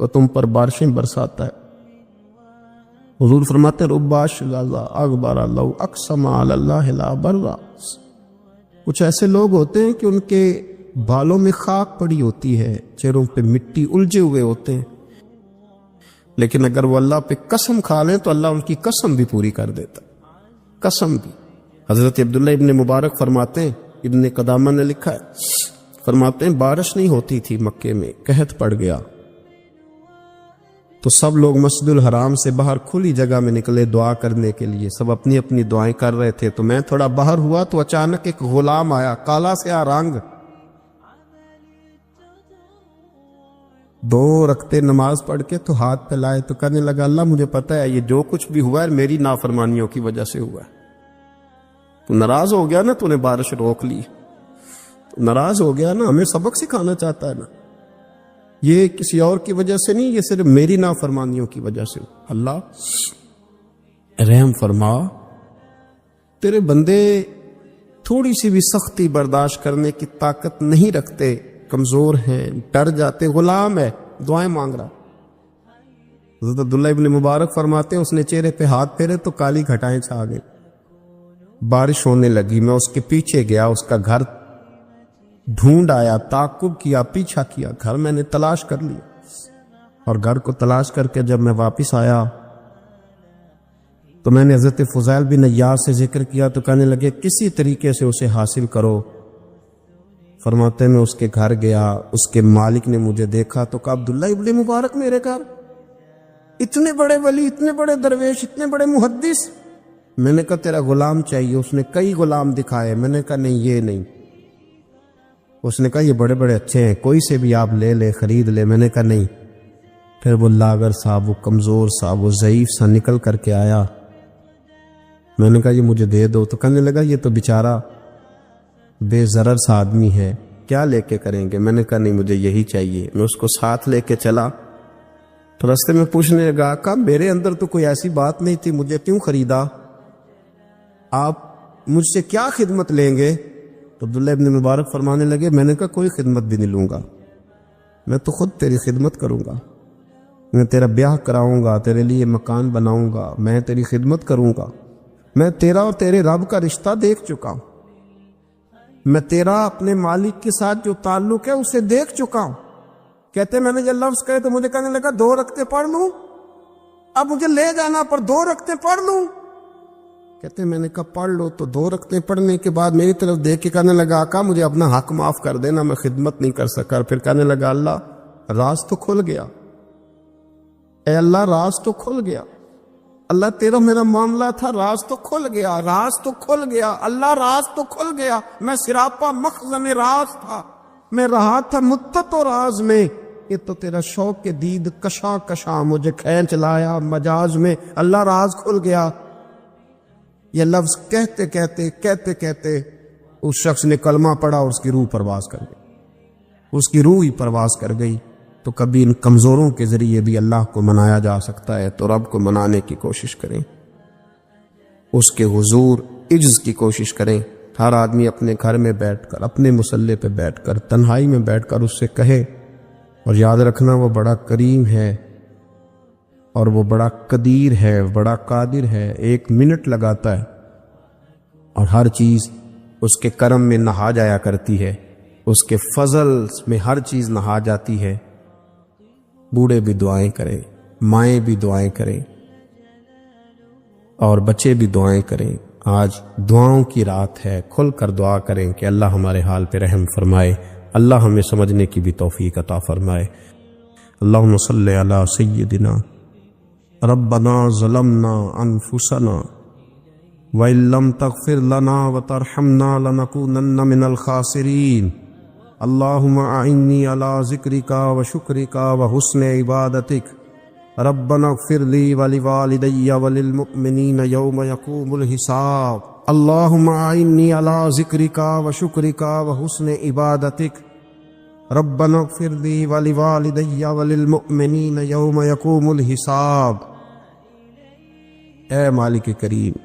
وہ تم پر بارشیں برساتا ہے۔ حضور فرماتے ہیں رباش اکبر لو اقسم علی اللہ لا برا، کچھ ایسے لوگ ہوتے ہیں کہ ان کے بالوں میں خاک پڑی ہوتی ہے، چہروں پہ مٹی الجھے ہوئے ہوتے ہیں، لیکن اگر وہ اللہ پہ قسم کھا لیں تو اللہ ان کی قسم بھی پوری کر دیتا، قسم بھی۔ حضرت عبداللہ ابن مبارک فرماتے ہیں، ابن قدامہ نے لکھا ہے، فرماتے ہیں بارش نہیں ہوتی تھی مکے میں، قحط پڑ گیا تو سب لوگ مسجد الحرام سے باہر کھلی جگہ میں نکلے دعا کرنے کے لیے، سب اپنی اپنی دعائیں کر رہے تھے، تو میں تھوڑا باہر ہوا تو اچانک ایک غلام آیا، کالا سیاہ رنگ، 2 رکعتیں نماز پڑھ کے تو ہاتھ پھیلائے تو کہنے لگا اللہ مجھے پتہ ہے یہ جو کچھ بھی ہوا ہے میری نافرمانیوں کی وجہ سے ہوا ہے۔ تو ناراض ہو گیا نا، تو نے بارش روک لی، تو ناراض ہو گیا نا، ہمیں سبق سکھانا چاہتا ہے نا، یہ کسی اور کی وجہ سے نہیں، یہ صرف میری نافرمانیوں کی وجہ سے۔ اللہ رحم فرما، تیرے بندے تھوڑی سی بھی سختی برداشت کرنے کی طاقت نہیں رکھتے، کمزور ہیں، ڈر جاتے، غلام ہے، دعائیں مانگ رہا۔ حضرت عبداللہ ابن مبارک فرماتے ہیں اس نے چہرے پہ ہاتھ پھیرے تو کالی گھٹائیں چھا گئی، بارش ہونے لگی، میں اس کے پیچھے گیا، اس کا گھر ڈھونڈ آیا، تعقب کیا، پیچھا کیا، گھر میں نے تلاش کر لیا، اور گھر کو تلاش کر کے جب میں واپس آیا تو میں نے حضرت فضیل بن عیاض سے ذکر کیا تو کہنے لگے کسی طریقے سے اسے حاصل کرو۔ فرماتے میں اس کے گھر گیا، اس کے مالک نے مجھے دیکھا تو کہا عبداللہ ابن مبارک میرے گھر، اتنے بڑے ولی، اتنے بڑے درویش، اتنے بڑے محدث۔ میں نے کہا تیرا غلام چاہیے، اس نے کئی غلام دکھائے، میں نے کہا نہیں یہ نہیں، اس نے کہا یہ بڑے بڑے اچھے ہیں، کوئی سے بھی آپ لے لے، خرید لے، میں نے کہا نہیں۔ پھر وہ لاغر صاحب، وہ کمزور صاحب، وہ ضعیف سا نکل کر کے آیا، میں نے کہا یہ مجھے دے دو، تو کہنے لگا یہ تو بیچارہ بے ضرر سا آدمی ہے، کیا لے کے کریں گے؟ میں نے کہا نہیں مجھے یہی چاہیے۔ میں اس کو ساتھ لے کے چلا تو راستے میں پوچھنے لگا کہ میرے اندر تو کوئی ایسی بات نہیں تھی، مجھے کیوں خریدا؟ آپ مجھ سے کیا خدمت لیں گے؟ تو عبداللہ ابن مبارک فرمانے لگے میں نے کہا کوئی خدمت بھی نہیں لوں گا، میں تو خود تیری خدمت کروں گا، میں تیرا بیاہ کراؤں گا، تیرے لیے مکان بناؤں گا، میں تیری خدمت کروں گا، میں تیرا اور تیرے رب کا رشتہ دیکھ چکا ہوں، میں تیرا اپنے مالک کے ساتھ جو تعلق ہے اسے دیکھ چکا ہوں۔ کہتے میں نے جب لفظ کہے تو مجھے کہنے لگا 2 رکعتیں پڑھ لوں، اب مجھے لے جانا پر 2 رکعتیں پڑھ لوں؟ کہتے میں نے کہا پڑھ لو، تو 2 رکعتیں پڑھنے کے بعد میری طرف دیکھ کے کہنے لگا آقا مجھے اپنا حق معاف کر دینا، میں خدمت نہیں کر سکا۔ پھر کہنے لگا اللہ راز تو کھل گیا، اے اللہ راز تو کھل گیا، اللہ تیرا میرا معاملہ تھا، راز تو کھل گیا، راز تو کھل گیا، اللہ راز تو کھل گیا، میں سراپا مخزن راز تھا، میں رہا تھا مدت و راز میں، یہ تو تیرا شوق کے دید کشاں کشاں مجھے کھینچ لایا مجاز میں، اللہ راز کھل گیا۔ یہ لفظ کہتے کہتے کہتے کہتے اس شخص نے کلمہ پڑھا اور اس کی روح پرواز کر گئی، اس کی روح ہی پرواز کر گئی۔ تو کبھی ان کمزوروں کے ذریعے بھی اللہ کو منایا جا سکتا ہے، تو رب کو منانے کی کوشش کریں، اس کے حضور عجز کی کوشش کریں۔ ہر آدمی اپنے گھر میں بیٹھ کر، اپنے مصلے پہ بیٹھ کر، تنہائی میں بیٹھ کر اس سے کہے، اور یاد رکھنا وہ بڑا کریم ہے اور وہ بڑا قدیر ہے، بڑا قادر ہے، 1 منٹ لگاتا ہے اور ہر چیز اس کے کرم میں نہا جایا کرتی ہے، اس کے فضل میں ہر چیز نہا جاتی ہے۔ بوڑھے بھی دعائیں کریں، مائیں بھی دعائیں کریں، اور بچے بھی دعائیں کریں۔ آج دعاؤں کی رات ہے، کھل کر دعا کریں کہ اللہ ہمارے حال پہ رحم فرمائے، اللہ ہمیں سمجھنے کی بھی توفیق عطا فرمائے۔ اللہم صلی علی سیدنا ربنا ظلمنا انفسنا وَإِن لَّمْ تَغْفِرْ لَنَا وَتَرْحَمْنَا لَنَكُونَنَّ مِنَ الْخَاسِرِينَ اللهم أعني على ذكرك وشكرك وحسن عبادتك ربنا اغفر لي ولوالدي وللمؤمنين يوم يقوم الحساب اللهم أعني على ذكرك وشكرك وحسن عبادتك ربنا اغفر لي ولوالدي وللمؤمنين يوم يقوم الحساب۔ اے مالک کریم،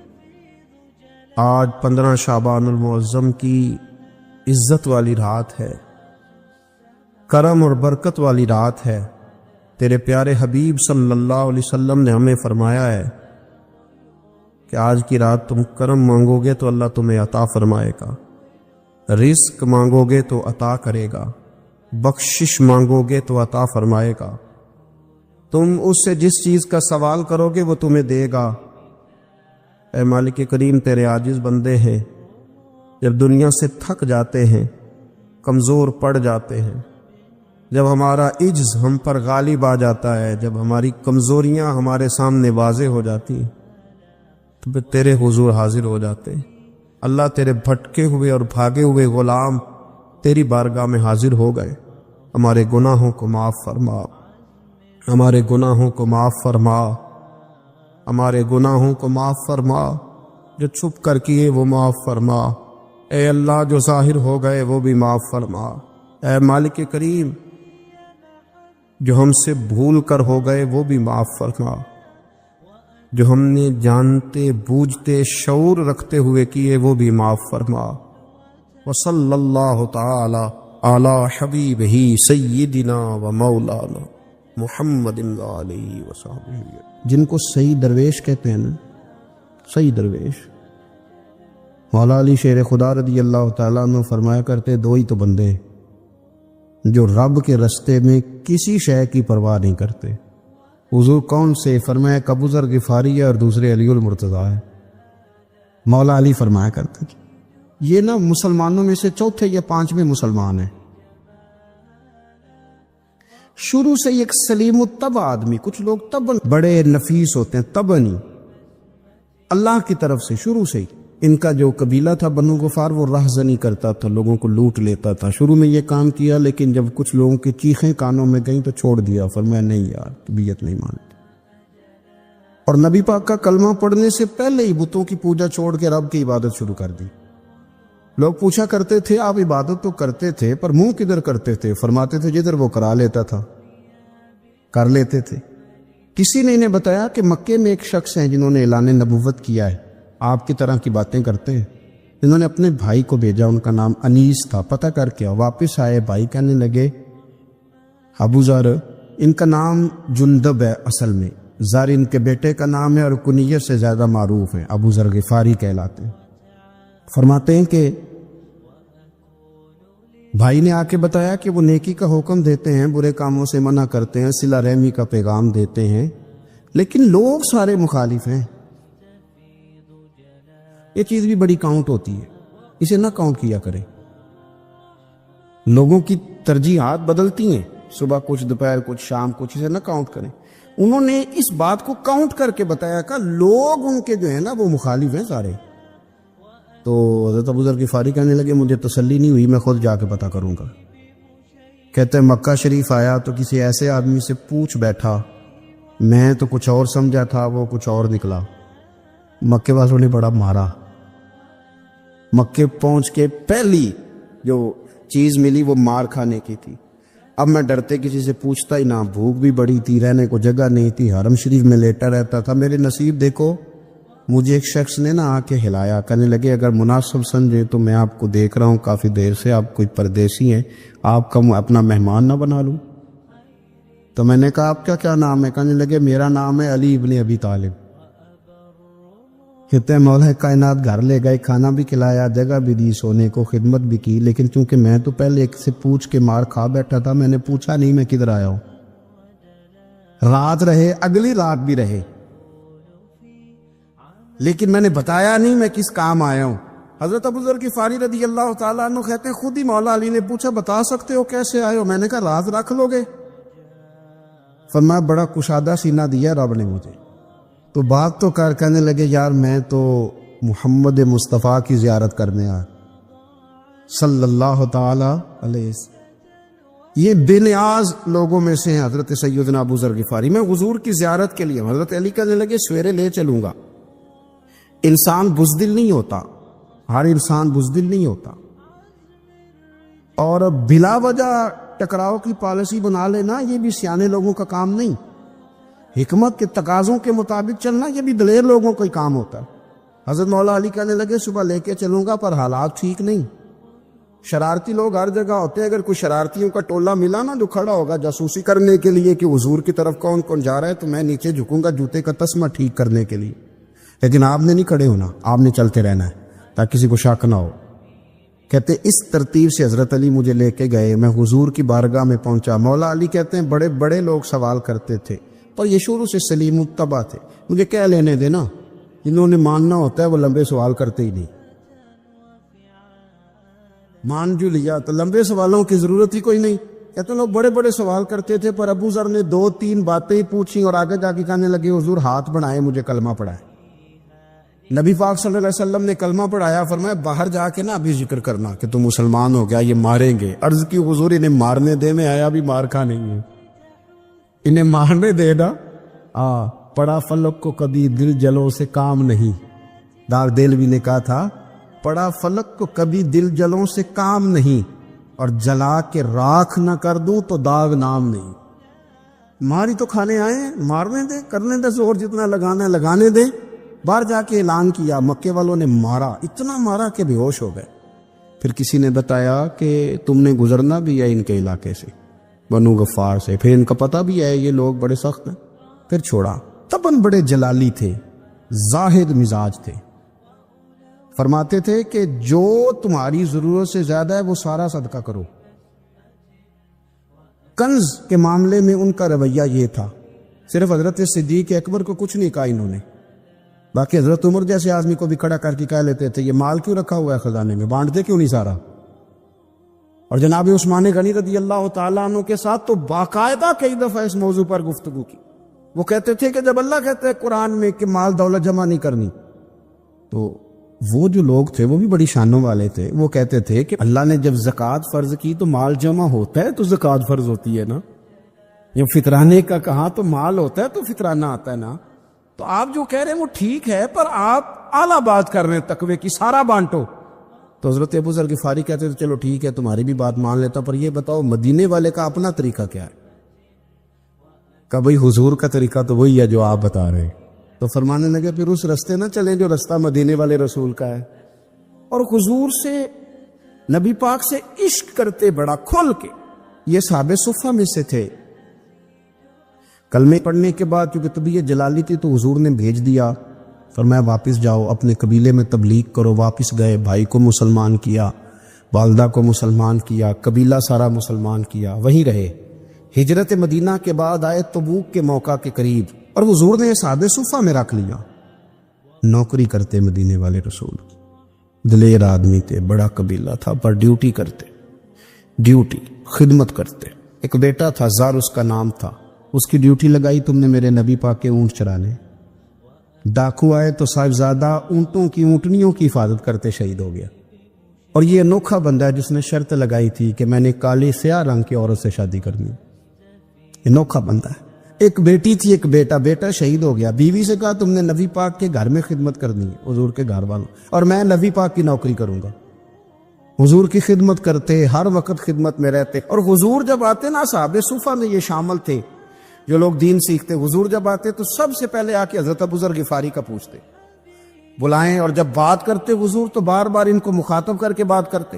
آج 15 شعبان المعظم کی عزت والی رات ہے، کرم اور برکت والی رات ہے، تیرے پیارے حبیب صلی اللہ علیہ وسلم نے ہمیں فرمایا ہے کہ آج کی رات تم کرم مانگو گے تو اللہ تمہیں عطا فرمائے گا، رزق مانگو گے تو عطا کرے گا، بخشش مانگو گے تو عطا فرمائے گا، تم اس سے جس چیز کا سوال کرو گے وہ تمہیں دے گا۔ اے مالک کریم، تیرے عاجز بندے ہیں، جب دنیا سے تھک جاتے ہیں، کمزور پڑ جاتے ہیں، جب ہمارا عجز ہم پر غالب آ جاتا ہے، جب ہماری کمزوریاں ہمارے سامنے واضح ہو جاتی ہیں، تو پھر تیرے حضور حاضر ہو جاتے ہیں۔ اللہ، تیرے بھٹکے ہوئے اور بھاگے ہوئے غلام تیری بارگاہ میں حاضر ہو گئے۔ ہمارے گناہوں کو معاف فرما، ہمارے گناہوں کو معاف فرما، ہمارے گناہوں کو معاف فرما، جو چھپ کر کیے وہ معاف فرما، اے اللہ جو ظاہر ہو گئے وہ بھی معاف فرما۔ اے مالک کریم، جو ہم سے بھول کر ہو گئے وہ بھی معاف فرما، جو ہم نے جانتے بوجھتے شعور رکھتے ہوئے کیے وہ بھی معاف فرما۔ وصلی اللہ تعالی علی حبیبہ سیدنا و مولانا محمد علیہ وسلم۔ جن کو صحیح درویش کہتے ہیں نا، صحیح درویش، مولا علی شیر خدا رضی اللہ تعالیٰ عنہ فرمایا کرتے، دو ہی تو بندے جو رب کے رستے میں کسی شے کی پرواہ نہیں کرتے۔ حضور کون سے؟ فرمایا ابو ذر غفاری ہے اور دوسرے علی المرتضیٰ ہے۔ مولا علی فرمایا کرتے یہ نا مسلمانوں میں سے چوتھے یا پانچویں مسلمان ہیں۔ شروع سے ایک سلیم الطبع آدمی، کچھ لوگ طبعاً بڑے نفیس ہوتے ہیں، طبعاً ہی اللہ کی طرف سے شروع سے ہی۔ ان کا جو قبیلہ تھا بنو غفار، وہ راہزنی کرتا تھا، لوگوں کو لوٹ لیتا تھا۔ شروع میں یہ کام کیا، لیکن جب کچھ لوگوں کی چیخیں کانوں میں گئیں تو چھوڑ دیا، فرمایا نہیں یار، طبیعت نہیں مانتی۔ اور نبی پاک کا کلمہ پڑھنے سے پہلے ہی بتوں کی پوجا چھوڑ کے رب کی عبادت شروع کر دی۔ لوگ پوچھا کرتے تھے آپ عبادت تو کرتے تھے پر منہ کدھر کرتے تھے؟ فرماتے تھے جدھر وہ کرا لیتا تھا کر لیتے تھے۔ کسی نے انہیں بتایا کہ مکے میں ایک شخص ہیں جنہوں نے اعلان نبوت کیا ہے، آپ کی طرح کی باتیں کرتے ہیں۔ انہوں نے اپنے بھائی کو بھیجا، ان کا نام انیس تھا، پتہ کر کے واپس آئے، بھائی کہنے لگے ابو ذر، ان کا نام جندب ہے، اصل میں ذر ان کے بیٹے کا نام ہے اور کنیت سے زیادہ معروف ہے، ابو ذر غفاری کہلاتے ہیں۔ فرماتے ہیں کہ بھائی نے آ کے بتایا کہ وہ نیکی کا حکم دیتے ہیں، برے کاموں سے منع کرتے ہیں، صلہ رحمی کا پیغام دیتے ہیں، لیکن لوگ سارے مخالف ہیں۔ یہ چیز بھی بڑی کاؤنٹ ہوتی ہے، اسے نہ کاؤنٹ کیا کریں۔ لوگوں کی ترجیحات بدلتی ہیں، صبح کچھ، دوپہر کچھ، شام کچھ، اسے نہ کاؤنٹ کریں۔ انہوں نے اس بات کو کاؤنٹ کر کے بتایا کہ لوگ ان کے جو ہے نا وہ مخالف ہیں سارے۔ تو حضرت ابو ذر غفاری کہنے لگے مجھے تسلی نہیں ہوئی، میں خود جا کے پتہ کروں گا۔ کہتے ہیں مکہ شریف آیا تو کسی ایسے آدمی سے پوچھ بیٹھا، میں تو کچھ اور سمجھا تھا، وہ کچھ اور نکلا۔ مکے والوں نے بڑا مارا۔ مکے پہنچ کے پہلی جو چیز ملی وہ مار کھانے کی تھی۔ اب میں ڈرتے کسی سے پوچھتا ہی نہ، بھوک بھی بڑی تھی، رہنے کو جگہ نہیں تھی، حرم شریف میں لیٹا رہتا تھا۔ میرے نصیب دیکھو، مجھے ایک شخص نے آ کے ہلایا، کہنے لگے اگر مناسب سمجھے تو میں آپ کو دیکھ رہا ہوں کافی دیر سے، آپ کوئی پردیسی ہیں، آپ کا اپنا مہمان نہ بنا لوں؟ تو میں نے کہا آپ کا کیا نام ہے؟ کہنے لگے میرا نام ہے علی ابن ابی طالب۔ کہتے ہیں مولا کائنات گھر لے گئے، کھانا بھی کھلایا، جگہ بھی دی سونے کو، خدمت بھی کی، لیکن چونکہ میں تو پہلے ایک سے پوچھ کے مار کھا بیٹھا تھا، میں نے پوچھا نہیں میں کدھر آیا ہوں۔ رات رہے، اگلی رات بھی رہے، لیکن میں نے بتایا نہیں میں کس کام آیا ہوں۔ حضرت ابو ذر غفاری رضی اللہ تعالیٰ عنہ کہتے ہیں خود ہی مولا علی نے پوچھا بتا سکتے ہو کیسے آئے ہو؟ میں نے کہا راز رکھ لو گے؟ فرمایا بڑا کشادہ سینہ دیا رب نے مجھے۔ تو بات تو کہنے لگے یار میں تو محمد مصطفیٰ کی زیارت کرنے آیا صلی اللہ تعالی علیہ وسلم۔ یہ بے نیاز لوگوں میں سے ہیں حضرت سیدنا ابو ذر غفاری۔ میں حضور کی زیارت کے لیے، حضرت علی کہنے لگے سویرے لے چلوں گا۔ انسان بزدل نہیں ہوتا، ہر انسان بزدل نہیں ہوتا، اور بلا وجہ ٹکراؤ کی پالیسی بنا لینا یہ بھی سیانے لوگوں کا کام نہیں۔ حکمت کے تقاضوں کے مطابق چلنا یہ بھی دلیر لوگوں کا ہی کام ہوتا ہے۔ حضرت مولا علی کہنے لگے صبح لے کے چلوں گا پر حالات ٹھیک نہیں، شرارتی لوگ ہر جگہ ہوتے ہیں، اگر کوئی شرارتیوں کا ٹولہ ملا نا جو کھڑا ہوگا جاسوسی کرنے کے لیے کہ حضور کی طرف کون کون جا رہا ہے، تو میں نیچے جھکوں گا جوتے کا تسمہ ٹھیک کرنے کے لیے، لیکن آپ نے نہیں کھڑے ہونا، آپ نے چلتے رہنا ہے تاکہ کسی کو شک نہ ہو۔ کہتے اس ترتیب سے حضرت علی مجھے لے کے گئے، میں حضور کی بارگاہ میں پہنچا۔ مولا علی کہتے ہیں بڑے بڑے لوگ سوال کرتے تھے، پر یہ شروع سے سلیم الطبع تھے، مجھے کہہ لینے دینا، جنہوں نے ماننا ہوتا ہے وہ لمبے سوال کرتے ہی نہیں، مان جو لیا تو لمبے سوالوں کی ضرورت ہی کوئی نہیں۔ کہتے ہیں لوگ بڑے بڑے سوال کرتے تھے، پر ابو ذر نے 2-3 باتیں ہی پوچھی اور آگے جا کے کہنے لگے حضور ہاتھ بڑھائے، مجھے کلمہ پڑھائے۔ نبی پاک صلی اللہ علیہ وسلم نے کلمہ پڑھایا، فرمایا باہر جا کے نا ابھی ذکر کرنا کہ تم مسلمان ہو گیا، یہ ماریں گے۔ عرض کی حضور انہیں مارنے دے، میں آیا بھی مار کھا نہیں ہے، انہیں مارنے دے نا۔ پڑا فلک کو کبھی دل جلوں سے کام نہیں، داغ دلوی نے کہا تھا پڑا فلک کو کبھی دل جلوں سے کام نہیں، اور جلا کے راکھ نہ کر دوں تو داغ نام نہیں۔ ماری تو کھانے آئے ہیں، مارنے دے، کرنے دے، زور جتنا لگانا ہے لگانے دے۔ باہر جا کے اعلان کیا، مکے والوں نے مارا، اتنا مارا کہ بے ہوش ہو گئے۔ پھر کسی نے بتایا کہ تم نے گزرنا بھی ہے ان کے علاقے سے، بنو غفار سے، پھر ان کا پتہ بھی ہے یہ لوگ بڑے سخت ہیں، پھر چھوڑا۔ تباً بڑے جلالی تھے، زاہد مزاج تھے، فرماتے تھے کہ جو تمہاری ضرورت سے زیادہ ہے وہ سارا صدقہ کرو۔ کنز کے معاملے میں ان کا رویہ یہ تھا، صرف حضرت صدیق اکبر کو کچھ نہیں کہا انہوں نے، باقی حضرت عمر جیسے آدمی کو بھی کھڑا کر کے کہہ لیتے تھے یہ مال کیوں رکھا ہوا ہے خزانے میں، بانٹتے کیوں نہیں سارا۔ اور جناب عثمان غنی رضی اللہ تعالیٰ عنہ کے ساتھ تو باقاعدہ کئی دفعہ اس موضوع پر گفتگو کی۔ وہ کہتے تھے کہ جب اللہ کہتے ہیں قرآن میں کہ مال دولت جمع نہیں کرنی، تو وہ جو لوگ تھے وہ بھی بڑی شانوں والے تھے، وہ کہتے تھے کہ اللہ نے جب زکوٰۃ فرض کی تو مال جمع ہوتا ہے تو زکوٰۃ فرض ہوتی ہے نا، جب فطرانے کا کہا تو مال ہوتا ہے تو فطرانہ آتا ہے نا۔ تو آپ جو کہہ رہے ہیں وہ ٹھیک ہے، پر آپ اعلیٰ بات کر رہے ہیں تقوی کی، سارا بانٹو۔ تو حضرت ابو ذر غفاری کہتے تھے چلو ٹھیک ہے تمہاری بھی بات مان لیتا، پر یہ بتاؤ مدینے والے کا اپنا طریقہ کیا ہے؟ کہ بھئی حضور کا طریقہ تو وہی ہے جو آپ بتا رہے ہیں۔ تو فرمانے لگے پھر اس رستے نہ چلیں جو رستہ مدینے والے رسول کا ہے، اور حضور سے، نبی پاک سے عشق کرتے بڑا کھل کے۔ یہ صحابہ صفہ میں سے تھے۔ کلمے پڑھنے کے بعد کیونکہ طبیعت جلالی تھی تو حضور نے بھیج دیا، فرمایا واپس جاؤ اپنے قبیلے میں تبلیغ کرو۔ واپس گئے، بھائی کو مسلمان کیا، والدہ کو مسلمان کیا، قبیلہ سارا مسلمان کیا، وہیں رہے۔ ہجرت مدینہ کے بعد آئے تبوک کے موقع کے قریب، اور حضور نے صحابہ صفہ میں رکھ لیا۔ نوکری کرتے مدینے والے رسول، دلیر آدمی تھے، بڑا قبیلہ تھا، پر ڈیوٹی کرتے، ڈیوٹی خدمت کرتے۔ ایک بیٹا تھا زار اس کا نام تھا، اس کی ڈیوٹی لگائی تم نے میرے نبی پاک کے اونٹ چرانے۔ ڈاکو آئے تو صاحبزادہ اونٹوں کی، اونٹنیوں کی حفاظت کرتے شہید ہو گیا۔ اور یہ انوکھا بندہ ہے جس نے شرط لگائی تھی کہ میں نے کالی سیاہ رنگ کی عورت سے شادی کرنی، انوکھا بندہ ہے۔ ایک بیٹی تھی، ایک بیٹا، بیٹا شہید ہو گیا۔ بیوی سے کہا تم نے نبی پاک کے گھر میں خدمت کرنی ہے، حضور کے گھر والوں، اور میں نبی پاک کی نوکری کروں گا۔ حضور کی خدمت کرتے، ہر وقت خدمت میں رہتے۔ اور حضور جب آتے نا، صحابہ صفہ میں یہ شامل تھے جو لوگ دین سیکھتے، حضور جب آتے تو سب سے پہلے آ کے حضرت ابو ذر غفاری کا پوچھتے، بلائیں، اور جب بات کرتے حضور تو بار بار ان کو مخاطب کر کے بات کرتے۔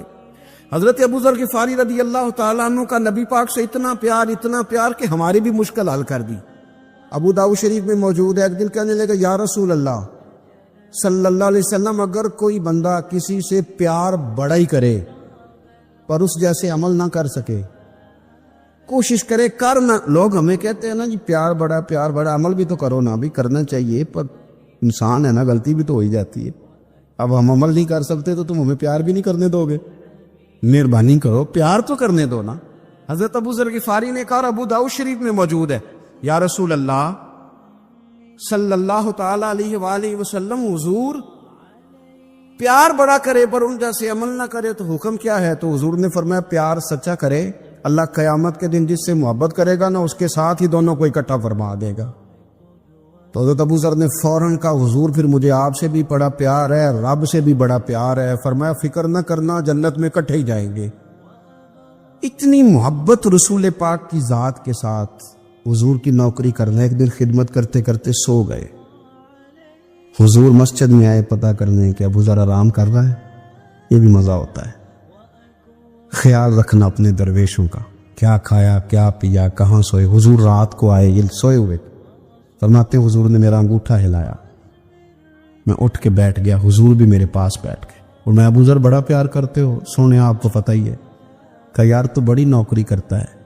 حضرت ابو ذر غفاری رضی اللہ تعالیٰ عنہ کا نبی پاک سے اتنا پیار کہ ہماری بھی مشکل حل کر دی۔ ابو داؤد شریف میں موجود ہے، ایک دن کہنے لگا یا رسول اللہ صلی اللہ علیہ وسلم، اگر کوئی بندہ کسی سے پیار بڑا ہی کرے پر اس جیسے عمل نہ کر سکے، کوشش کرے کرنا، لوگ ہمیں کہتے ہیں نا جی پیار بڑا، عمل بھی تو کرو نا، بھی کرنا چاہیے، پر انسان ہے نا، غلطی بھی تو ہو ہی جاتی ہے۔ اب ہم عمل نہیں کر سکتے تو تم ہمیں پیار بھی نہیں کرنے دو گے، مہربانی کرو پیار تو کرنے دو نا۔ حضرت ابو ذر غفاری نے کہا، اور ابو داؤد شریف میں موجود ہے، یا رسول اللہ صلی اللہ تعالی علیہ وآلہ وسلم، حضور پیار بڑا کرے پر ان جیسے عمل نہ کرے تو حکم کیا ہے؟ تو حضور نے فرمایا پیار سچا کرے، اللہ قیامت کے دن جس سے محبت کرے گا نا اس کے ساتھ ہی دونوں کو اکٹھا فرما دے گا۔ تو حضرت ابو ذر نے فوراً کہا حضور پھر مجھے آپ سے بھی بڑا پیار ہے، رب سے بھی بڑا پیار ہے۔ فرمایا فکر نہ کرنا، جنت میں اکٹھے ہی جائیں گے۔ اتنی محبت رسول پاک کی ذات کے ساتھ حضور کی نوکری کرنا۔ ایک دن خدمت کرتے کرتے سو گئے، حضور مسجد میں آئے پتہ کرنے کہ ابو ذر آرام کر رہا ہے، یہ بھی مزہ ہوتا ہے۔ خیال رکھنا اپنے درویشوں کا، کیا کھایا کیا پیا کہاں سوئے۔ حضور رات کو آئے، یہ سوئے ہوئے تھے، فرماتے ہیں حضور نے میرا انگوٹھا ہلایا، میں اٹھ کے بیٹھ گیا، حضور بھی میرے پاس بیٹھ گئے۔ اور میں ابو ذر بڑا پیار کرتے ہو، سونے آپ کو پتہ ہی ہے، کہ یار تو بڑی نوکری کرتا ہے،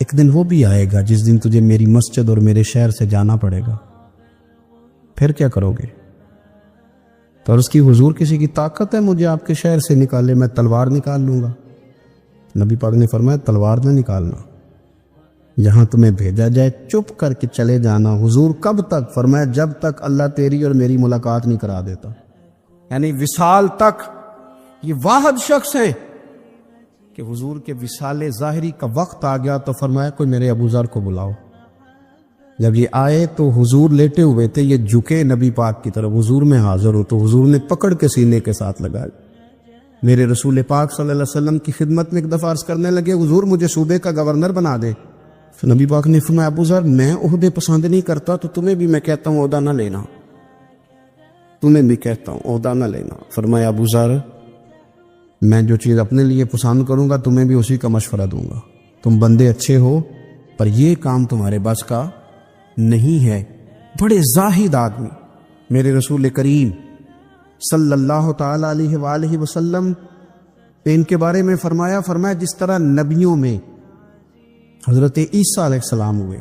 ایک دن وہ بھی آئے گا جس دن تجھے میری مسجد اور میرے شہر سے جانا پڑے گا، پھر کیا کرو گے؟ تو اس کی حضور کسی کی طاقت ہے مجھے آپ کے شہر سے نکالے؟ میں تلوار نکال لوں گا۔ نبی پاک نے فرمایا تلوار نہ نکالنا، جہاں تمہیں بھیجا جائے چپ کر کے چلے جانا۔ حضور کب تک؟ فرمایا جب تک اللہ تیری اور میری ملاقات نہیں کرا دیتا، یعنی وصال تک۔ یہ واحد شخص ہے کہ حضور کے وصال ظاہری کا وقت آ گیا تو فرمایا کوئی میرے ابو ذر کو بلاؤ۔ جب یہ آئے تو حضور لیٹے ہوئے تھے، یہ جھکے نبی پاک کی طرف، حضور میں حاضر ہو، تو حضور نے پکڑ کے سینے کے ساتھ لگا۔ میرے رسول پاک صلی اللہ علیہ وسلم کی خدمت میں ایک دفعہ عرض کرنے لگے حضور مجھے صوبے کا گورنر بنا دے۔ پھر نبی پاک نے فرمایا ابو ذر میں عہدے پسند نہیں کرتا، تو تمہیں بھی میں کہتا ہوں عہدہ نہ لینا، تمہیں بھی کہتا ہوں عہدہ نہ لینا۔ فرمایا ابو ذر میں جو چیز اپنے لیے پسند کروں گا تمہیں بھی اسی کا مشورہ دوں گا، تم بندے اچھے ہو پر یہ کام تمہارے بس کا نہیں ہے۔ بڑے زاہد آدمی میرے رسول کریم صلی اللہ تعالی علیہ وآلہ وسلم ان کے بارے میں فرمایا جس طرح نبیوں میں حضرت عیسیٰ علیہ السلام ہوئے،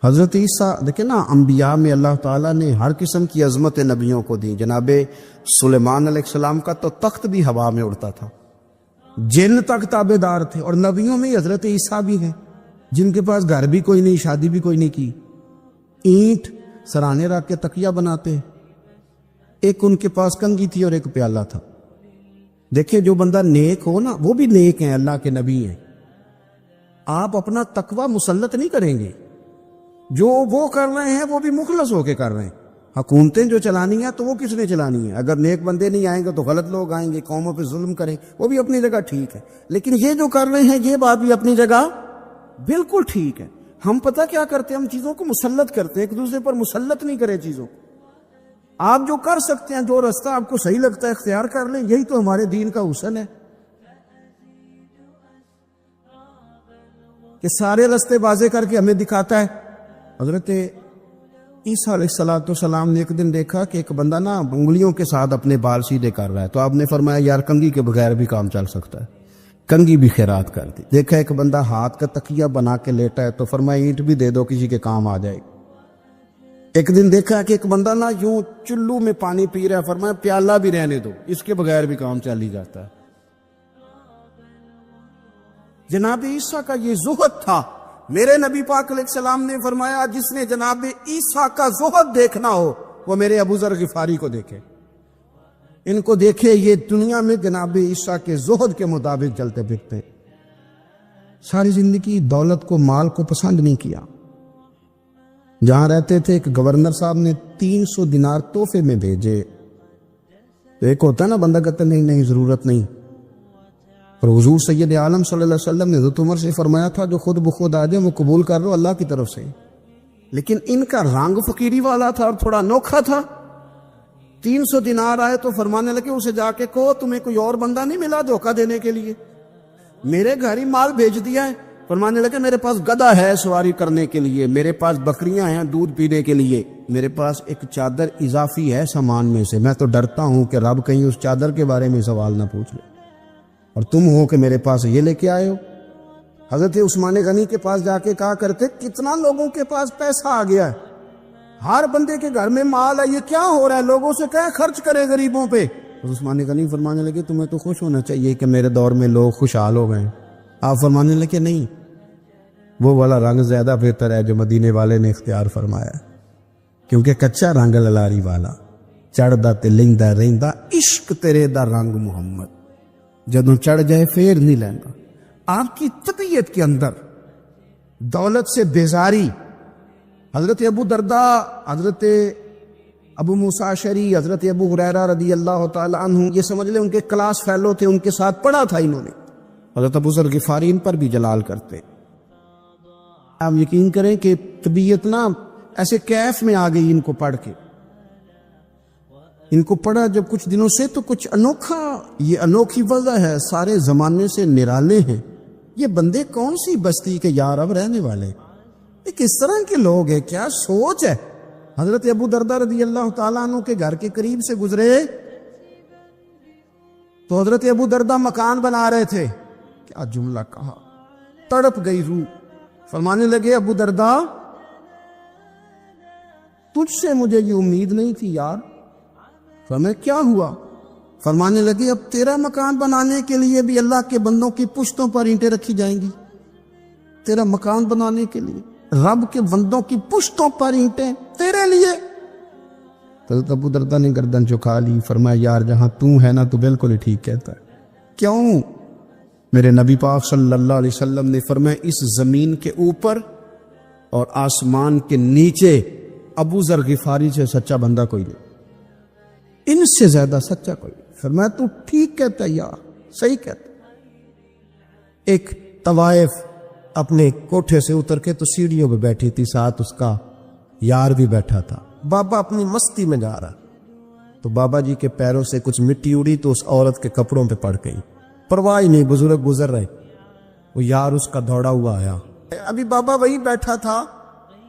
حضرت عیسیٰ دیکھیں نا، انبیاء میں اللہ تعالیٰ نے ہر قسم کی عظمت نبیوں کو دی۔ جناب سلیمان علیہ السلام کا تو تخت بھی ہوا میں اڑتا تھا، جن تک تابع دار تھے، اور نبیوں میں حضرت عیسیٰ بھی ہیں جن کے پاس گھر بھی کوئی نہیں، شادی بھی کوئی نہیں کی، اینٹ سرانے رکھ کے تکیہ بناتے، ایک ان کے پاس کنگھی تھی اور ایک پیالہ تھا۔ دیکھیں جو بندہ نیک ہو نا وہ بھی نیک ہیں، اللہ کے نبی ہیں۔ آپ اپنا تقوی مسلط نہیں کریں گے، جو وہ کر رہے ہیں وہ بھی مخلص ہو کے کر رہے ہیں۔ حکومتیں جو چلانی ہیں تو وہ کس نے چلانی ہے؟ اگر نیک بندے نہیں آئیں گے تو غلط لوگ آئیں گے، قوموں پہ ظلم کریں، وہ بھی اپنی جگہ ٹھیک ہے، لیکن یہ جو کر رہے ہیں یہ بات بھی اپنی جگہ بالکل ٹھیک ہے۔ ہم پتہ کیا کرتے ہیں، ہم چیزوں کو مسلط کرتے ہیں، ایک دوسرے پر مسلط نہیں کرے چیزوں۔ آپ جو کر سکتے ہیں، جو رستہ آپ کو صحیح لگتا ہے اختیار کر لیں، یہی تو ہمارے دین کا حسن ہے کہ سارے رستے واضح کر کے ہمیں دکھاتا ہے۔ حضرت عیسیٰ علیہ السلام نے ایک دن دیکھا کہ ایک بندہ نا انگلیوں کے ساتھ اپنے بال سیدھے کر رہا ہے، تو آپ نے فرمایا یار کنگھی کے بغیر بھی کام چل سکتا ہے، کنگھی بھی خیرات کر دی۔ دیکھا ایک بندہ ہاتھ کا تکیہ بنا کے لیٹا ہے، تو فرمایا اینٹ بھی دے دو کسی کے کام آ جائے۔ ایک دن دیکھا کہ ایک بندہ نا یوں چلو میں پانی پی رہا ہے، فرمایا پیالہ بھی رہنے دو، اس کے بغیر بھی کام چل ہی جاتا ہے۔ جناب عیسیٰ کا یہ زہد تھا۔ میرے نبی پاک علیہ السلام نے فرمایا جس نے جناب عیسیٰ کا زہد دیکھنا ہو وہ میرے ابو ذر غفاری کو دیکھے، ان کو دیکھے، یہ دنیا میں جناب عیسیٰ کے زہد کے مطابق چلتے پھرتے، ساری زندگی دولت کو مال کو پسند نہیں کیا۔ جہاں رہتے تھے ایک گورنر صاحب نے 300 دینار تحفے میں بھیجے، تو ایک ہوتا ہے نا بندہ کہتا نہیں ضرورت نہیں، اور حضور سید عالم صلی اللہ علیہ وسلم نے حضرت عمر سے فرمایا تھا جو خود بخود آ جائے وہ قبول کر لو اللہ کی طرف سے، لیکن ان کا رنگ فقیری والا تھا اور تھوڑا انوکھا تھا۔ 300 دینار آئے تو فرمانے لگے اسے جا کے کہو تمہیں کوئی اور بندہ نہیں ملا دھوکہ دینے کے لیے، میرے گھر ہی مال بھیج دیا ہے۔ فرمانے لگے میرے پاس گدھا ہے سواری کرنے کے لیے، میرے پاس بکریاں ہیں دودھ پینے کے لیے، میرے پاس ایک چادر اضافی ہے سامان میں سے، میں تو ڈرتا ہوں کہ رب کہیں اس چادر کے بارے میں سوال نہ پوچھ لے، اور تم ہو کہ میرے پاس یہ لے کے آئے ہو۔ حضرت عثمان غنی کے پاس جا کے کہا کرتے کتنا لوگوں کے پاس پیسہ آ گیا ہے، ہر بندے کے گھر میں مال ہے، یہ کیا ہو رہا ہے، لوگوں سے کہیں خرچ کرے غریبوں پہ۔ عثمان غنی فرمانے لگے تمہیں تو خوش ہونا چاہیے کہ میرے دور میں لوگ خوشحال ہو گئے۔ آپ فرمانے لگے نہیں، وہ والا رنگ زیادہ بہتر ہے جو مدینے والے نے اختیار فرمایا، کیونکہ کچا رنگ للاری والا چڑھدا تے لیندا رہندا عشق تیرے دا رنگ محمد، جدوں چڑھ جائے پھر نہیں لیندا۔ آپ کی طبیعت کے اندر دولت سے بیزاری، حضرت ابو درداء، حضرت ابو موسیٰ اشعری، حضرت ابو ہریرہ رضی اللہ تعالی عنہ، یہ سمجھ لیں ان کے کلاس فیلو تھے، ان کے ساتھ پڑھا تھا انہوں نے۔ حضرت ابو ذر غفاری ان پر بھی جلال کرتے۔ آپ یقین کریں کہ طبیعت نا ایسے کیف میں آ گئی ان کو پڑھ کے، ان کو پڑھا جب کچھ دنوں سے تو کچھ انوکھا، یہ انوکھی وضع ہے، سارے زمانے سے نرالے ہیں یہ بندے، کون سی بستی کے یا رب رہنے والے، یہ کس طرح کے لوگ ہیں، کیا سوچ ہے۔ حضرت ابو درداء رضی اللہ تعالیٰ عنہ کے گھر کے قریب سے گزرے تو حضرت ابو درداء مکان بنا رہے تھے، کیا جملہ کہا، تڑپ گئی روح، فرمانے لگے ابو درداء تجھ سے مجھے یہ امید نہیں تھی یار۔ فرمایا کیا ہوا؟ فرمانے لگے اب تیرا مکان بنانے کے لیے بھی اللہ کے بندوں کی پشتوں پر اینٹیں رکھی جائیں گی، تیرا مکان بنانے کے لیے رب کے بندوں کی پشتوں پر اینٹیں تیرے لیے۔ حضرت ابو درداء نے گردن جھکا لی، فرمایا یار جہاں تو ہے نا تو بالکل ہی ٹھیک کہتا ہے۔ کیوں؟ میرے نبی پاک صلی اللہ علیہ وسلم نے فرمایا اس زمین کے اوپر اور آسمان کے نیچے ابو ذر غفاری سے سچا بندہ کوئی نہیں، ان سے زیادہ سچا کوئی نہیں۔ فرمایا تو ٹھیک کہتا ہے یار، صحیح کہتا ہے۔ ایک طوائف اپنے کوٹھے سے اتر کے تو سیڑھیوں پہ بیٹھی تھی، ساتھ اس کا یار بھی بیٹھا تھا۔ بابا اپنی مستی میں جا رہا تو بابا جی کے پیروں سے کچھ مٹی اڑی تو اس عورت کے کپڑوں پہ پڑ گئی، پرواہ نہیں، بزرگ گزر رہے، وہ یار اس کا دوڑا ہوا آیا، ابھی بابا وہی بیٹھا تھا،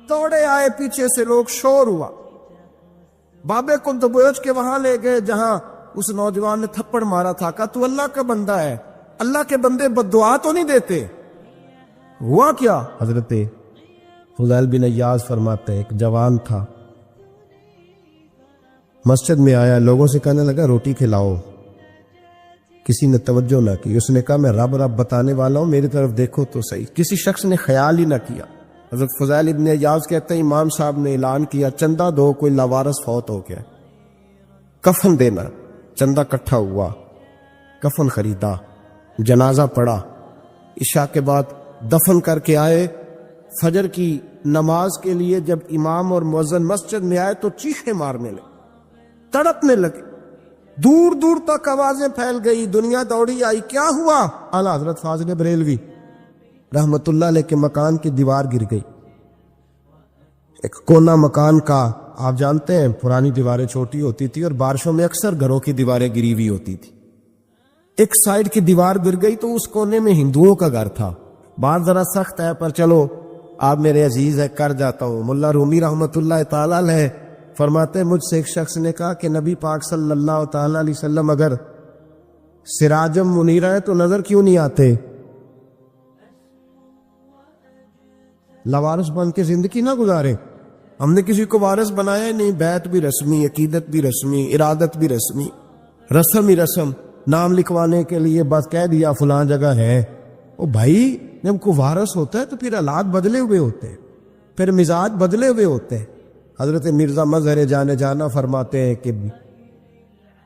دوڑے آئے پیچھے سے لوگ، شور ہوا، بابے کو تو بوجھ کے وہاں لے گئے جہاں اس نوجوان نے تھپڑ مارا تھا، کہا تو اللہ کا بندہ ہے، اللہ کے بندے بد دعا تو نہیں دیتے۔ ہوا کیا؟ حضرت فضیل بن ایاز فرماتے ہیں ایک جوان تھا، مسجد میں آیا، لوگوں سے کہنے لگا روٹی کھلاؤ، کسی نے توجہ نہ کی، اس نے کہا میں رب رب بتانے والا ہوں، میری طرف دیکھو تو صحیح، کسی شخص نے خیال ہی نہ کیا۔ حضرت فضیل بن ایاز کہتے ہیں امام صاحب نے اعلان کیا چندہ دو، کوئی لاوارث فوت ہو گیا، کفن دینا، چندہ کٹھا ہوا، کفن خریدا، جنازہ پڑھا، عشاء کے بعد دفن کر کے آئے، فجر کی نماز کے لیے جب امام اور مؤذن مسجد میں آئے تو چیخیں مارنے لگے، تڑپنے لگے، دور دور تک آوازیں پھیل گئی، دنیا دوڑی آئی، کیا ہوا؟ اعلیٰ حضرت فاضل بریلوی رحمت اللہ علیہ کے مکان کی دیوار گر گئی، ایک کونا مکان کا، آپ جانتے ہیں پرانی دیواریں چھوٹی ہوتی تھی اور بارشوں میں اکثر گھروں کی دیواریں گری ہوئی ہوتی تھی، ایک سائیڈ کی دیوار گر گئی تو اس کونے میں ہندوؤں کا گھر تھا، بات ذرا سخت ہے پر چلو آپ میرے عزیز ہے کر جاتا ہوں۔ ملا رومی رحمت اللہ تعالی علیہ فرماتے ہیں مجھ سے ایک شخص نے کہا کہ نبی پاک صلی اللہ تعالی علیہ وسلم اگر سراجم منیرہ ہے تو نظر کیوں نہیں آتے، لاوارث بن کے زندگی نہ گزارے، ہم نے کسی کو وارث بنایا ہی نہیں، بیعت بھی رسمی، عقیدت بھی رسمی، ارادت بھی رسمی، رسم ہی رسم، نام لکھوانے کے لیے بس کہہ دیا فلاں جگہ ہے۔ او بھائی جب کو وارث ہوتا ہے تو پھر حالات بدلے ہوئے ہوتے ہیں، پھر مزاج بدلے ہوئے ہوتے ہیں۔ حضرت مرزا مظہر جانے جانا فرماتے ہیں کہ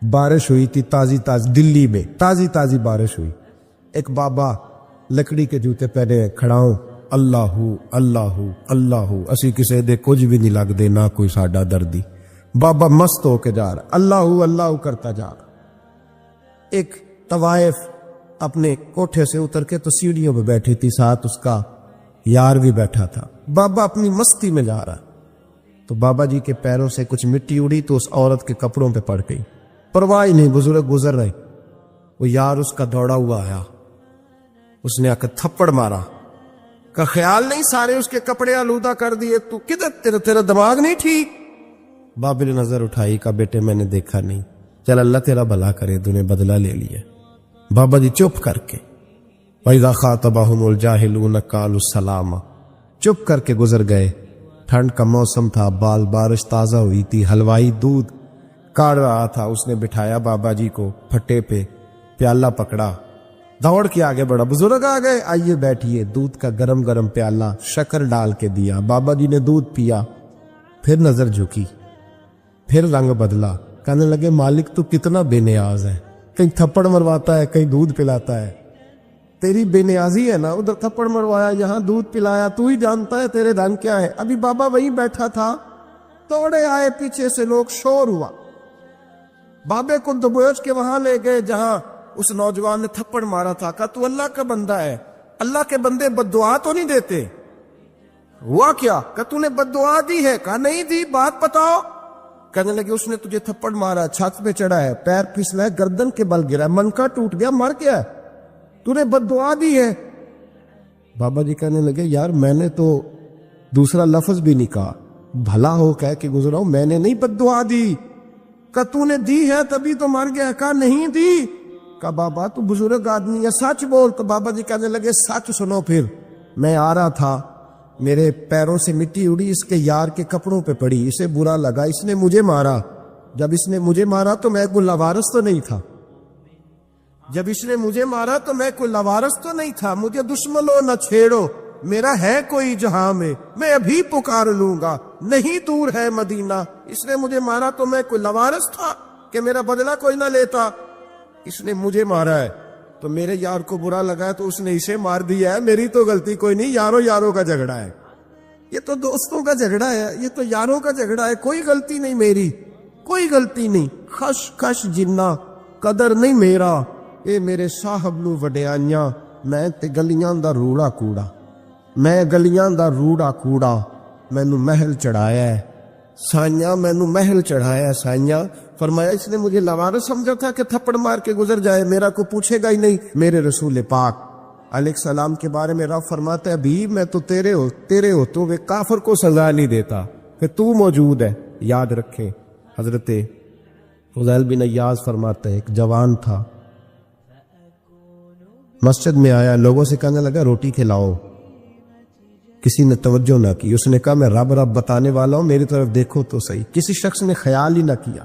بارش ہوئی تھی تازی دلی میں تازی بارش ہوئی، ایک بابا لکڑی کے جوتے پہنے کھڑا ہوں، اللہ اللہ اللہ اسی کسے دے کچھ بھی نہیں لگ دے نہ کوئی ساڈا دردی، بابا مست ہو کے جا رہا، اللہ اللہ کرتا جا رہا۔ ایک طوائف اپنے کوٹھے سے اتر کے تو سیڑھیوں پہ بیٹھی تھی، ساتھ اس کا یار بھی بیٹھا تھا، بابا اپنی مستی میں جا رہا تو بابا جی کے پیروں سے کچھ مٹی اڑی تو اس عورت کے کپڑوں پہ پڑ گئی، پرواہ نہیں، بزرگ گزر رہے، وہ یار اس کا دوڑا ہوا آیا، اس نے آ کے تھپڑ مارا، کا خیال نہیں سارے اس کے کپڑے آلودہ کر دیے، تو کدھر تیرا دماغ نہیں ٹھیک؟ بابا نے نظر اٹھائی، کا بیٹے میں نے دیکھا نہیں، چل اللہ تیرا بھلا کرے، تو نے بدلہ لے لیا۔ بابا جی چپ کر کے وَإِذَا خَاطَبَهُمُ الْجَاهِلُونَ قَالُوا السَّلَامَ، چپ کر کے گزر گئے۔ ٹھنڈ کا موسم تھا، بارش تازہ ہوئی تھی، حلوائی دودھ کاڑ رہا تھا، اس نے بٹھایا بابا جی کو پھٹے پہ، پیالہ پکڑا، دوڑ کے آگے بڑھا، بزرگ آ گئے، آئیے بیٹھیے، دودھ کا گرم پیالہ شکر ڈال کے دیا، بابا جی نے دودھ پیا، پھر نظر جھکی، پھر رنگ بدلا، کہنے لگے مالک تو کتنا بے نیاز ہے، کہیں تھپڑ مرواتا ہے، کہیں دودھ پلاتا ہے، تیری بے نیازی ہے نا، ادھر تھپڑ مروایا، یہاں دودھ پلایا، تو ہی جانتا ہے تیرے دن کیا ہے۔ ابھی بابا وہیں بیٹھا تھا، دوڑے آئے پیچھے سے لوگ، شور ہوا، بابے کو دبوچ کے وہاں لے گئے جہاں اس نوجوان نے تھپڑ مارا تھا، کہا تو اللہ کا بندہ ہے، اللہ کے بندے بد دعا تو نہیں دیتے۔ ہوا کیا؟ کہا تو نے بد دعا دی ہے؟ کہا نہیں دی، بات بتاؤ۔ کہنے لگے اس نے تجھے تھپڑ مارا، چھت پہ چڑھا ہے، پیر پھسلا ہے، گردن کے بل گرا ہے، منکا ٹوٹ گیا، مر گیا، تو نے بد دعا دی ہے۔ بابا جی کہنے لگے یار میں نے تو دوسرا لفظ بھی نہیں کہا، بھلا ہو کہہ کے گزرا ہوں، میں نے نہیں بد دعا دی۔ کہا تو نے دی ہے تبھی تو مر گیا۔ کہا نہیں دی۔ کہا بابا تو بزرگ آدمی ہے، سچ بول۔ تو بابا جی کہنے لگے سچ سنو پھر، میں آ رہا تھا، میرے پیروں سے مٹی اڑی، اس کے یار کے کپڑوں پہ پڑی، اسے برا لگا، اس نے مجھے مارا۔ جب اس نے مجھے مارا تو میں کوئی لوارث تو نہیں تھا، جب اس نے مجھے مارا تو میں کوئی لوارث تو نہیں تھا، مجھے دشمنوں نہ چھیڑو، میرا ہے کوئی جہاں میں ابھی پکار لوں گا، نہیں دور ہے مدینہ، اس نے مجھے مارا تو میں کوئی لوارث تھا کہ میرا بدلہ کوئی نہ لیتا، اس نے مجھے مارا ہے تو میرے یار کو برا لگا ہے تو اس نے اسے مار دیا ہے، میری تو غلطی کوئی نہیں، یاروں کا جھگڑا ہے، یہ تو دوستوں کا جھگڑا ہے، یہ تو یاروں کا جھگڑا ہے، کوئی غلطی نہیں میری، کوئی غلطی نہیں، خش خش جنہ قدر نہیں میرا، اے میرے صاحب نو وڈیانیاں، میں تے گلیاں دا روڑا کوڑا، میں گلیاں دا روڑا کوڑا، مینوں محل چڑھایا ہے سائیاں، مینوں محل چڑھایا ہے سائیاں۔ فرمایا اس نے مجھے لوارث سمجھا تھا کہ تھپڑ مار کے گزر جائے، میرا کو پوچھے گا ہی نہیں۔ میرے رسول پاک علیہ السلام کے بارے میں رب فرماتا ہے ابھی میں تو تیرے ہو تو وہ کافر کو سزا نہیں دیتا کہ تو موجود ہے۔ یاد رکھیں حضرت فضیل بن ایاز فرماتا ہے ایک جوان تھا، مسجد میں آیا، لوگوں سے کہنے لگا روٹی کھلاؤ، کسی نے توجہ نہ کی، اس نے کہا میں رب بتانے والا ہوں، میری طرف دیکھو تو صحیح، کسی شخص نے خیال ہی نہ کیا۔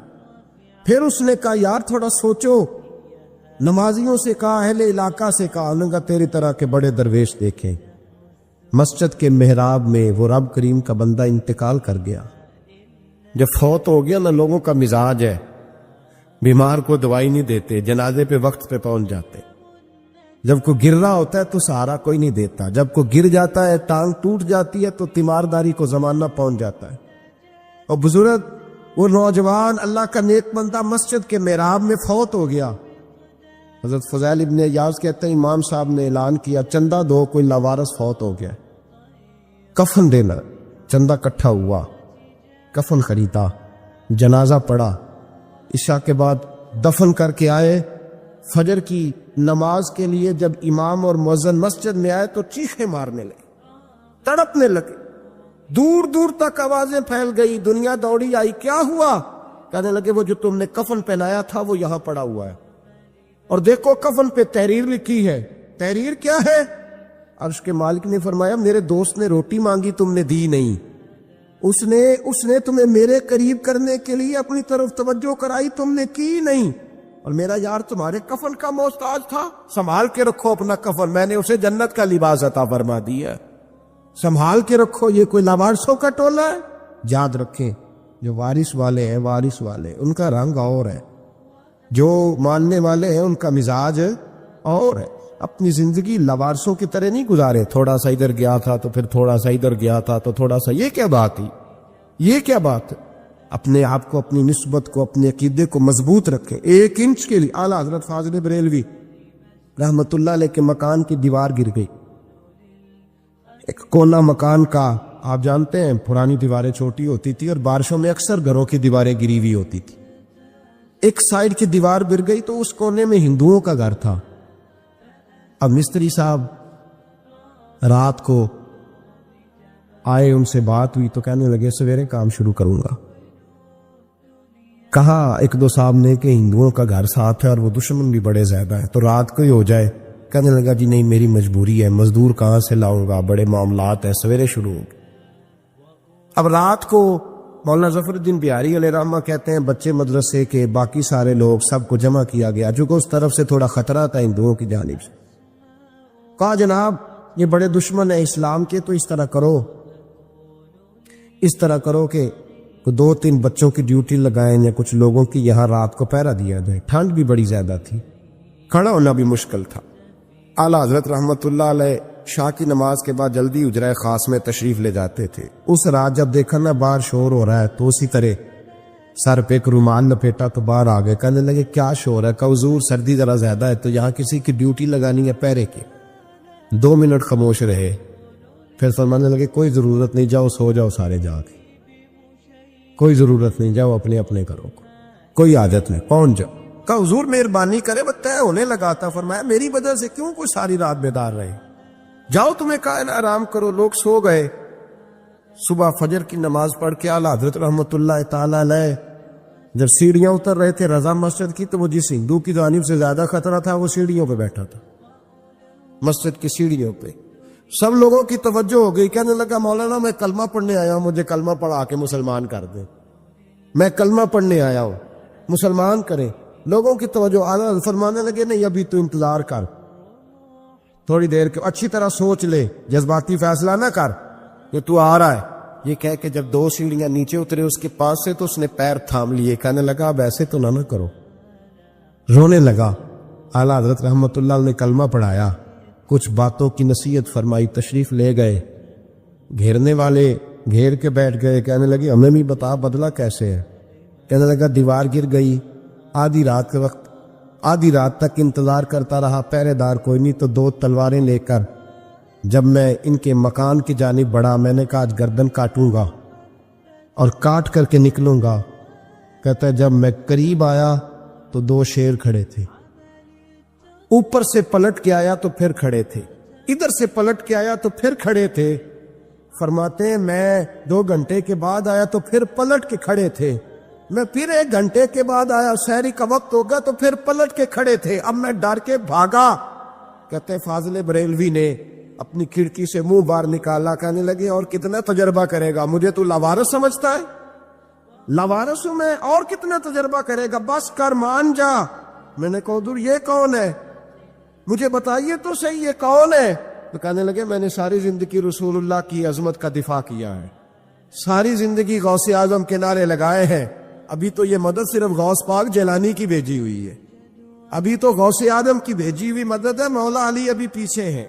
پھر اس نے کہا یار تھوڑا سوچو، نمازیوں سے کہا، اہل علاقہ سے کہا، انہوں نے کہا تیری طرح کے بڑے درویش دیکھیں۔ مسجد کے محراب میں وہ رب کریم کا بندہ انتقال کر گیا۔ جب فوت ہو گیا نا، لوگوں کا مزاج ہے بیمار کو دوائی نہیں دیتے، جنازے پہ وقت پہ پہنچ جاتے، جب کوئی گر رہا ہوتا ہے تو سہارا کوئی نہیں دیتا، جب کوئی گر جاتا ہے ٹانگ ٹوٹ جاتی ہے تو تیمارداری کو زمانہ پہنچ جاتا ہے۔ اور بزرگ وہ نوجوان اللہ کا نیک بندہ مسجد کے محراب میں فوت ہو گیا۔ حضرت فضیل ابن ایاز کہتے ہیں امام صاحب نے اعلان کیا چندہ دو، کوئی لاوارث فوت ہو گیا، کفن دینا۔ چندہ کٹھا ہوا، کفن خریدا، جنازہ پڑھا، عشاء کے بعد دفن کر کے آئے۔ فجر کی نماز کے لیے جب امام اور مؤذن مسجد میں آئے تو چیخیں مارنے لگے، تڑپنے لگے، دور دور تک آوازیں پھیل گئی، دنیا دوڑی آئی، کیا ہوا؟ کہنے لگے وہ جو تم نے کفن پہنایا تھا وہ یہاں پڑا ہوا ہے، اور دیکھو کفن پہ تحریر لکھی ہے۔ تحریر کیا ہے؟ عرش کے مالک نے فرمایا میرے دوست نے روٹی مانگی تم نے دی نہیں، اس نے تمہیں میرے قریب کرنے کے لیے اپنی طرف توجہ کرائی، تم نے کی نہیں، اور میرا یار تمہارے کفن کا محتاج تھا، سنبھال کے رکھو اپنا کفن، میں نے اسے جنت کا لباس عطا فرما دیا، سنبھال کے رکھو، یہ کوئی لاوارثوں کا ٹولہ ہے۔ یاد رکھیں جو وارث والے ہیں، وارث والے ان کا رنگ اور ہے، جو ماننے والے ہیں ان کا مزاج اور ہے۔ اپنی زندگی لوارثوں کی طرح نہیں گزارے، تھوڑا سا ادھر گیا تھا تو پھر تھوڑا سا ادھر گیا تھا تو تھوڑا سا، یہ کیا بات ہے؟ یہ کیا بات ہے؟ اپنے آپ کو، اپنی نسبت کو، اپنے عقیدے کو مضبوط رکھے۔ 1 انچ کے لیے اعلیٰ حضرت فاضل بریلوی رحمت اللہ علیہ کے مکان کی دیوار گر گئی، ایک کونا مکان کا، آپ جانتے ہیں پرانی دیواریں چھوٹی ہوتی تھی اور بارشوں میں اکثر گھروں کی دیواریں گری ہوئی ہوتی تھی، ایک سائیڈ کی دیوار گر گئی تو اس کونے میں ہندوؤں کا گھر تھا۔ اب مستری صاحب رات کو آئے، ان سے بات ہوئی تو کہنے لگے سویرے کام شروع کروں گا۔ کہا 1-2 صاحب نے کہ ہندوؤں کا گھر ساتھ ہے اور وہ دشمن بھی بڑے زیادہ ہیں تو رات کو ہی ہو جائے۔ کہنے لگا جی نہیں میری مجبوری ہے، مزدور کہاں سے لاؤں گا، بڑے معاملات ہیں، سویرے شروع ہوگی۔ اب رات کو مولانا ظفر الدین بہاری علیہ رحمہ کہتے ہیں بچے مدرسے کے، باقی سارے لوگ، سب کو جمع کیا گیا، چونکہ اس طرف سے تھوڑا خطرہ تھا ہندوؤں کی جانب سے۔ کہا جناب یہ بڑے دشمن ہیں اسلام کے، تو اس طرح کرو کہ 2-3 بچوں کی ڈیوٹی لگائیں یا کچھ لوگوں کی یہاں رات کو پہرا دیا جائے، ٹھنڈ بھی بڑی زیادہ تھی، کھڑا ہونا بھی مشکل تھا۔ اعلیٰ حضرت رحمت اللہ علیہ شاہ کی نماز کے بعد جلدی اجرائے خاص میں تشریف لے جاتے تھے۔ اس رات جب دیکھا نا باہر شور ہو رہا ہے تو اسی طرح سر پہ ایک رومال لپیٹا تو باہر آ گئے، کہنے لگے کیا شور ہے؟ کہ حضور سردی ذرا زیادہ ہے تو یہاں کسی کی ڈیوٹی لگانی ہے پہرے کی۔ 2 منٹ خاموش رہے، پھر فرمانے لگے کوئی ضرورت نہیں، جاؤ سو جاؤ سارے جا کے، کوئی ضرورت نہیں، جاؤ اپنے اپنے کرو، کوئی عادت نہیں، پہنچ جاؤ۔ کہا حضور مہربانی کرے، وہ طے ہونے لگا تھا، فرمایا میری وجہ سے کیوں کوئی ساری رات بیدار رہے، جاؤ تمہیں کہا ہے نا آرام کرو۔ لوگ سو گئے، صبح فجر کی نماز پڑھ کے اعلیٰ حضرت رحمت اللہ تعالی علیہ جب سیڑھیاں اتر رہے تھے رضا مسجد کی، تو وہ جس ہندو کی جانب سے زیادہ خطرہ تھا وہ سیڑھیوں پہ بیٹھا تھا، مسجد کی سیڑھیوں پہ۔ سب لوگوں کی توجہ ہو گئی، کہنے لگا مولانا میں کلمہ پڑھنے آیا ہوں، مجھے کلمہ پڑھا کے مسلمان کر دیں، میں کلمہ پڑھنے آیا ہوں، مسلمان کریں۔ لوگوں کی توجہ، اعلیٰ فرمانے لگے نہیں ابھی تو انتظار کر، تھوڑی دیر کے اچھی طرح سوچ لے، جذباتی فیصلہ نہ کر کہ تو آ رہا ہے۔ یہ کہہ کے جب 2 سیڑھیاں نیچے اترے اس کے پاس سے، تو اس نے پیر تھام لیے، کہنے لگا اب ایسے تو نہ کرو، رونے لگا۔ اعلیٰ حضرت رحمت اللہ نے کلمہ پڑھایا، کچھ باتوں کی نصیحت فرمائی، تشریف لے گئے۔ گھیرنے والے گھیر کے بیٹھ گئے، کہنے لگے ہمیں بھی بتا بدلہ کیسے ہے۔ کہنے لگا دیوار گر گئی، آدھی رات کے وقت، آدھی رات تک انتظار کرتا رہا، پہرے دار کوئی نہیں، تو 2 تلواریں لے کر جب میں ان کے مکان کی جانب بڑھا، میں نے کہا آج گردن کاٹوں گا اور کاٹ کر کے نکلوں گا۔ کہتا ہے جب میں قریب آیا تو 2 شیر کھڑے تھے، اوپر سے پلٹ کے آیا تو پھر کھڑے تھے، ادھر سے پلٹ کے آیا تو پھر کھڑے تھے۔ فرماتے ہیں میں 2 گھنٹے کے بعد آیا تو پھر پلٹ کے کھڑے تھے، میں پھر 1 گھنٹے کے بعد آیا، سحری کا وقت ہوگا تو پھر پلٹ کے کھڑے تھے، اب میں ڈر کے بھاگا۔ کہتے ہیں فاضل بریلوی نے اپنی کھڑکی سے منہ باہر نکالا، کہنے لگے اور کتنا تجربہ کرے گا، مجھے تو لاوارث سمجھتا ہے، لاوارث ہوں میں، اور کتنا تجربہ کرے گا، بس کر مان جا۔ میں نے کہا حضور یہ کون ہے، مجھے بتائیے تو صحیح یہ کون ہے۔ تو کہنے لگے میں نے ساری زندگی رسول اللہ کی عظمت کا دفاع کیا ہے، ساری زندگی غوث اعظم کے نعرے لگائے ہیں، ابھی تو یہ مدد صرف غوث پاک جیلانی کی بھیجی ہوئی ہے، ابھی تو غوث اعظم کی بھیجی ہوئی مدد ہے، مولا علی ابھی پیچھے ہیں،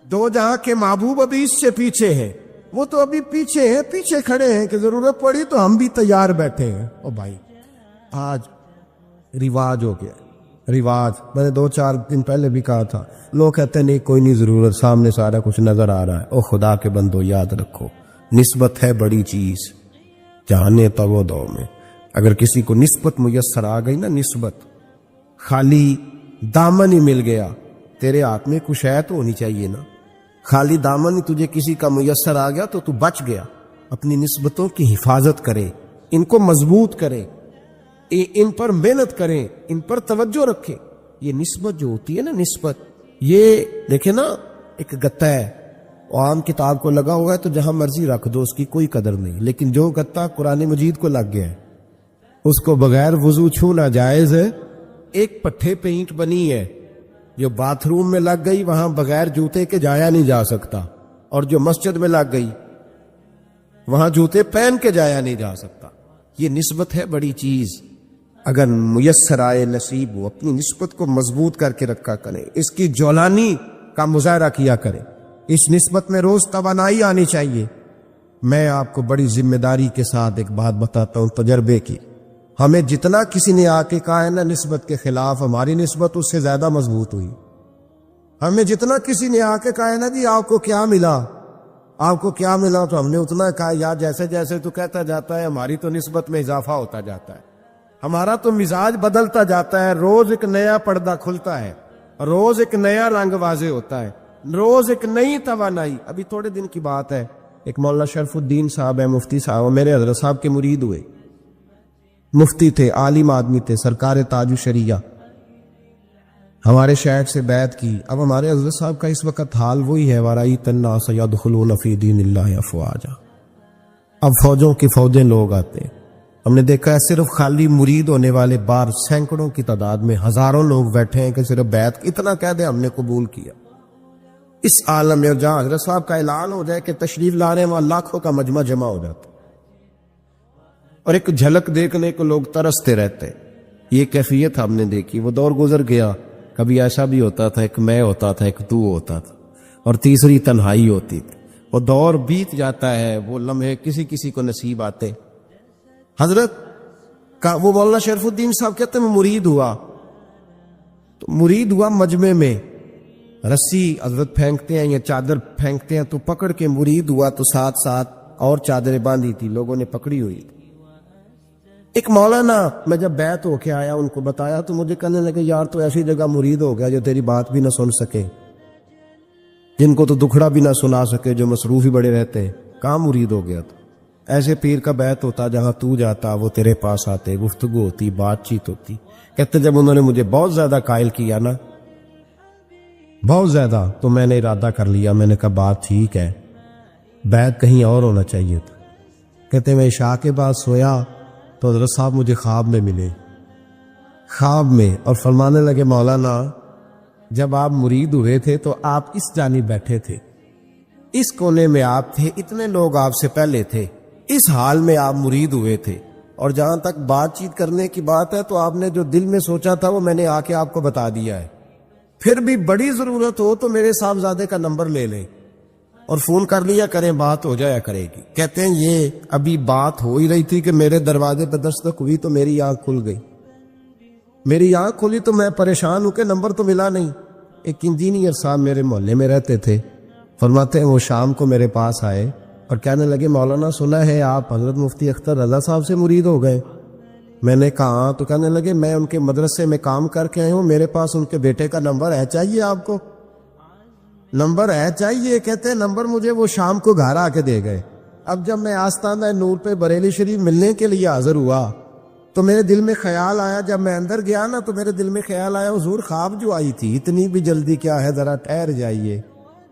2 جہاں کے محبوب ابھی اس سے پیچھے ہیں، وہ تو ابھی پیچھے ہیں، پیچھے کھڑے ہیں کہ ضرورت پڑی تو ہم بھی تیار بیٹھے ہیں۔ او بھائی آج رواج ہو گیا، رواج، میں نے 2-4 دن پہلے بھی کہا تھا، لوگ کہتے ہیں نہیں کوئی نہیں ضرورت، سامنے سارا کچھ نظر آ رہا ہے۔ او خدا کے بندو یاد رکھو، نسبت ہے بڑی چیز، جانے تو دو میں اگر کسی کو نسبت میسر آ گئی نا، نسبت، خالی دامن ہی مل گیا، تیرے ہاتھ میں کچھ ہے تو ہونی چاہیے نا، خالی دامن ہی تجھے کسی کا میسر آ گیا تو بچ گیا۔ اپنی نسبتوں کی حفاظت کرے، ان کو مضبوط کرے، ان پر محنت کریں، ان پر توجہ رکھیں۔ یہ نسبت جو ہوتی ہے نا، نسبت، یہ دیکھیں نا ایک گتا ہے، عام کتاب کو لگا ہوا ہے تو جہاں مرضی رکھ دو، اس کی کوئی قدر نہیں، لیکن جو گتا قرآن مجید کو لگ گیا ہے اس کو بغیر وضو چھونا جائز ہے۔ ایک پٹھے پہ اینٹ بنی ہے، جو باتھ روم میں لگ گئی وہاں بغیر جوتے کے جایا نہیں جا سکتا، اور جو مسجد میں لگ گئی وہاں جوتے پہن کے جایا نہیں جا سکتا۔ یہ نسبت ہے بڑی چیز، اگر میسر آئے نصیب ہو، اپنی نسبت کو مضبوط کر کے رکھا کریں، اس کی جولانی کا مظاہرہ کیا کریں، اس نسبت میں روز توانائی آنی چاہیے۔ میں آپ کو بڑی ذمہ داری کے ساتھ ایک بات بتاتا ہوں تجربے کی، ہمیں جتنا کسی نے آ کے کہا ہے نا نسبت کے خلاف، ہماری نسبت اس سے زیادہ مضبوط ہوئی۔ ہمیں جتنا کسی نے آ کے کہا ہے نا جی آپ کو کیا ملا، آپ کو کیا ملا، تو ہم نے اتنا کہا یار جیسے جیسے تو کہتا جاتا ہے ہماری تو نسبت میں اضافہ ہوتا جاتا ہے، ہمارا تو مزاج بدلتا جاتا ہے، روز ایک نیا پردہ کھلتا ہے، روز ایک نیا رنگ واضح ہوتا ہے، روز ایک نئی توانائی۔ ابھی تھوڑے دن کی بات ہے، ایک مولانا شرف الدین صاحب ہے، مفتی صاحب، میرے حضرت صاحب کے مرید ہوئے، مفتی تھے، عالم آدمی تھے، سرکار تاج الشریعہ، ہمارے شہر سے بیعت کی۔ اب ہمارے حضرت صاحب کا اس وقت حال وہی ہے، وَرَأَيْتَ النَّاسَ يَدْخُلُونَ فِي دِينِ اللَّهِ أَفْوَاجًا، اب فوجوں کی فوجیں لوگ آتے ہیں۔ ہم نے دیکھا ہے صرف خالی مرید ہونے والے بار سینکڑوں کی تعداد میں ہزاروں لوگ بیٹھے ہیں کہ صرف بیعت اتنا کہہ دے ہم نے قبول کیا۔ اس عالم میں جہاں حضرت صاحب کا اعلان ہو جائے کہ تشریف لا رہے ہیں، وہاں لاکھوں کا مجمع جمع ہو جاتا اور ایک جھلک دیکھنے کو لوگ ترستے رہتے۔ یہ کیفیت ہم نے دیکھی، وہ دور گزر گیا، کبھی ایسا بھی ہوتا تھا ایک میں ہوتا تھا، ایک تو ہوتا تھا، اور تیسری تنہائی ہوتی تھی۔ وہ دور بیت جاتا ہے، وہ لمحے کسی کسی کو نصیب آتے۔ حضرت کا وہ مولانا شرف الدین صاحب کہتے ہیں میں مرید ہوا، تو مرید ہوا مجمع میں، رسی حضرت پھینکتے ہیں یا چادر پھینکتے ہیں تو پکڑ کے مرید ہوا، تو ساتھ ساتھ اور چادریں باندھی تھی، لوگوں نے پکڑی ہوئی تھی۔ ایک مولانا میں جب بیعت ہو کے آیا ان کو بتایا تو مجھے کہنے لگے یار تو ایسی جگہ مرید ہو گیا جو تیری بات بھی نہ سن سکے، جن کو تو دکھڑا بھی نہ سنا سکے، جو مصروف ہی بڑے رہتے، کہاں مرید ہو گیا تو؟ ایسے پیر کا بیعت ہوتا جہاں تو جاتا وہ تیرے پاس آتے، گفتگو ہوتی، بات چیت ہوتی۔ کہتے جب انہوں نے مجھے بہت زیادہ قائل کیا نا، بہت زیادہ، تو میں نے ارادہ کر لیا، میں نے کہا بات ٹھیک ہے، بیعت کہیں اور ہونا چاہیے تھا۔ کہتے میں عشاء کے بعد سویا تو حضرت صاحب مجھے خواب میں ملے، خواب میں، اور فرمانے لگے مولانا جب آپ مرید ہوئے تھے تو آپ اس جانب بیٹھے تھے، اس کونے میں آپ تھے، اتنے لوگ آپ سے پہلے تھے، اس حال میں آپ مرید ہوئے تھے، اور جہاں تک بات چیت کرنے کی بات ہے تو آپ نے جو دل میں سوچا تھا وہ میں نے آ کے آپ کو بتا دیا ہے، پھر بھی بڑی ضرورت ہو تو میرے صاحبزادے کا نمبر لے لیں اور فون کر لیا کریں، بات ہو جایا کرے گی۔ کہتے ہیں یہ ابھی بات ہو ہی رہی تھی کہ میرے دروازے پہ دستک ہوئی تو میری آنکھ کھل گئی، میری آنکھ کھلی تو میں پریشان ہوں کہ نمبر تو ملا نہیں۔ ایک انجینئر صاحب میرے محلے میں رہتے تھے، فرماتے ہیں وہ شام کو میرے پاس آئے اور کہنے لگے مولانا سنا ہے آپ حضرت مفتی اختر رضا صاحب سے مرید ہو گئے۔ میں نے کہا ہاں، تو کہنے لگے میں ان کے مدرسے میں کام کر کے آئے ہوں، میرے پاس ان کے بیٹے کا نمبر ہے، چاہیے آپ کو؟ نمبر ہے چاہیے؟ کہتے ہیں نمبر مجھے وہ شام کو گھر آ کے دے گئے۔ اب جب میں آستانہ نور پہ بریلی شریف ملنے کے لیے حاضر ہوا تو میرے دل میں خیال آیا، جب میں اندر گیا نا تو میرے دل میں خیال آیا حضور خواب جو آئی تھی اتنی بھی جلدی کیا ہے، ذرا ٹھہر جائیے،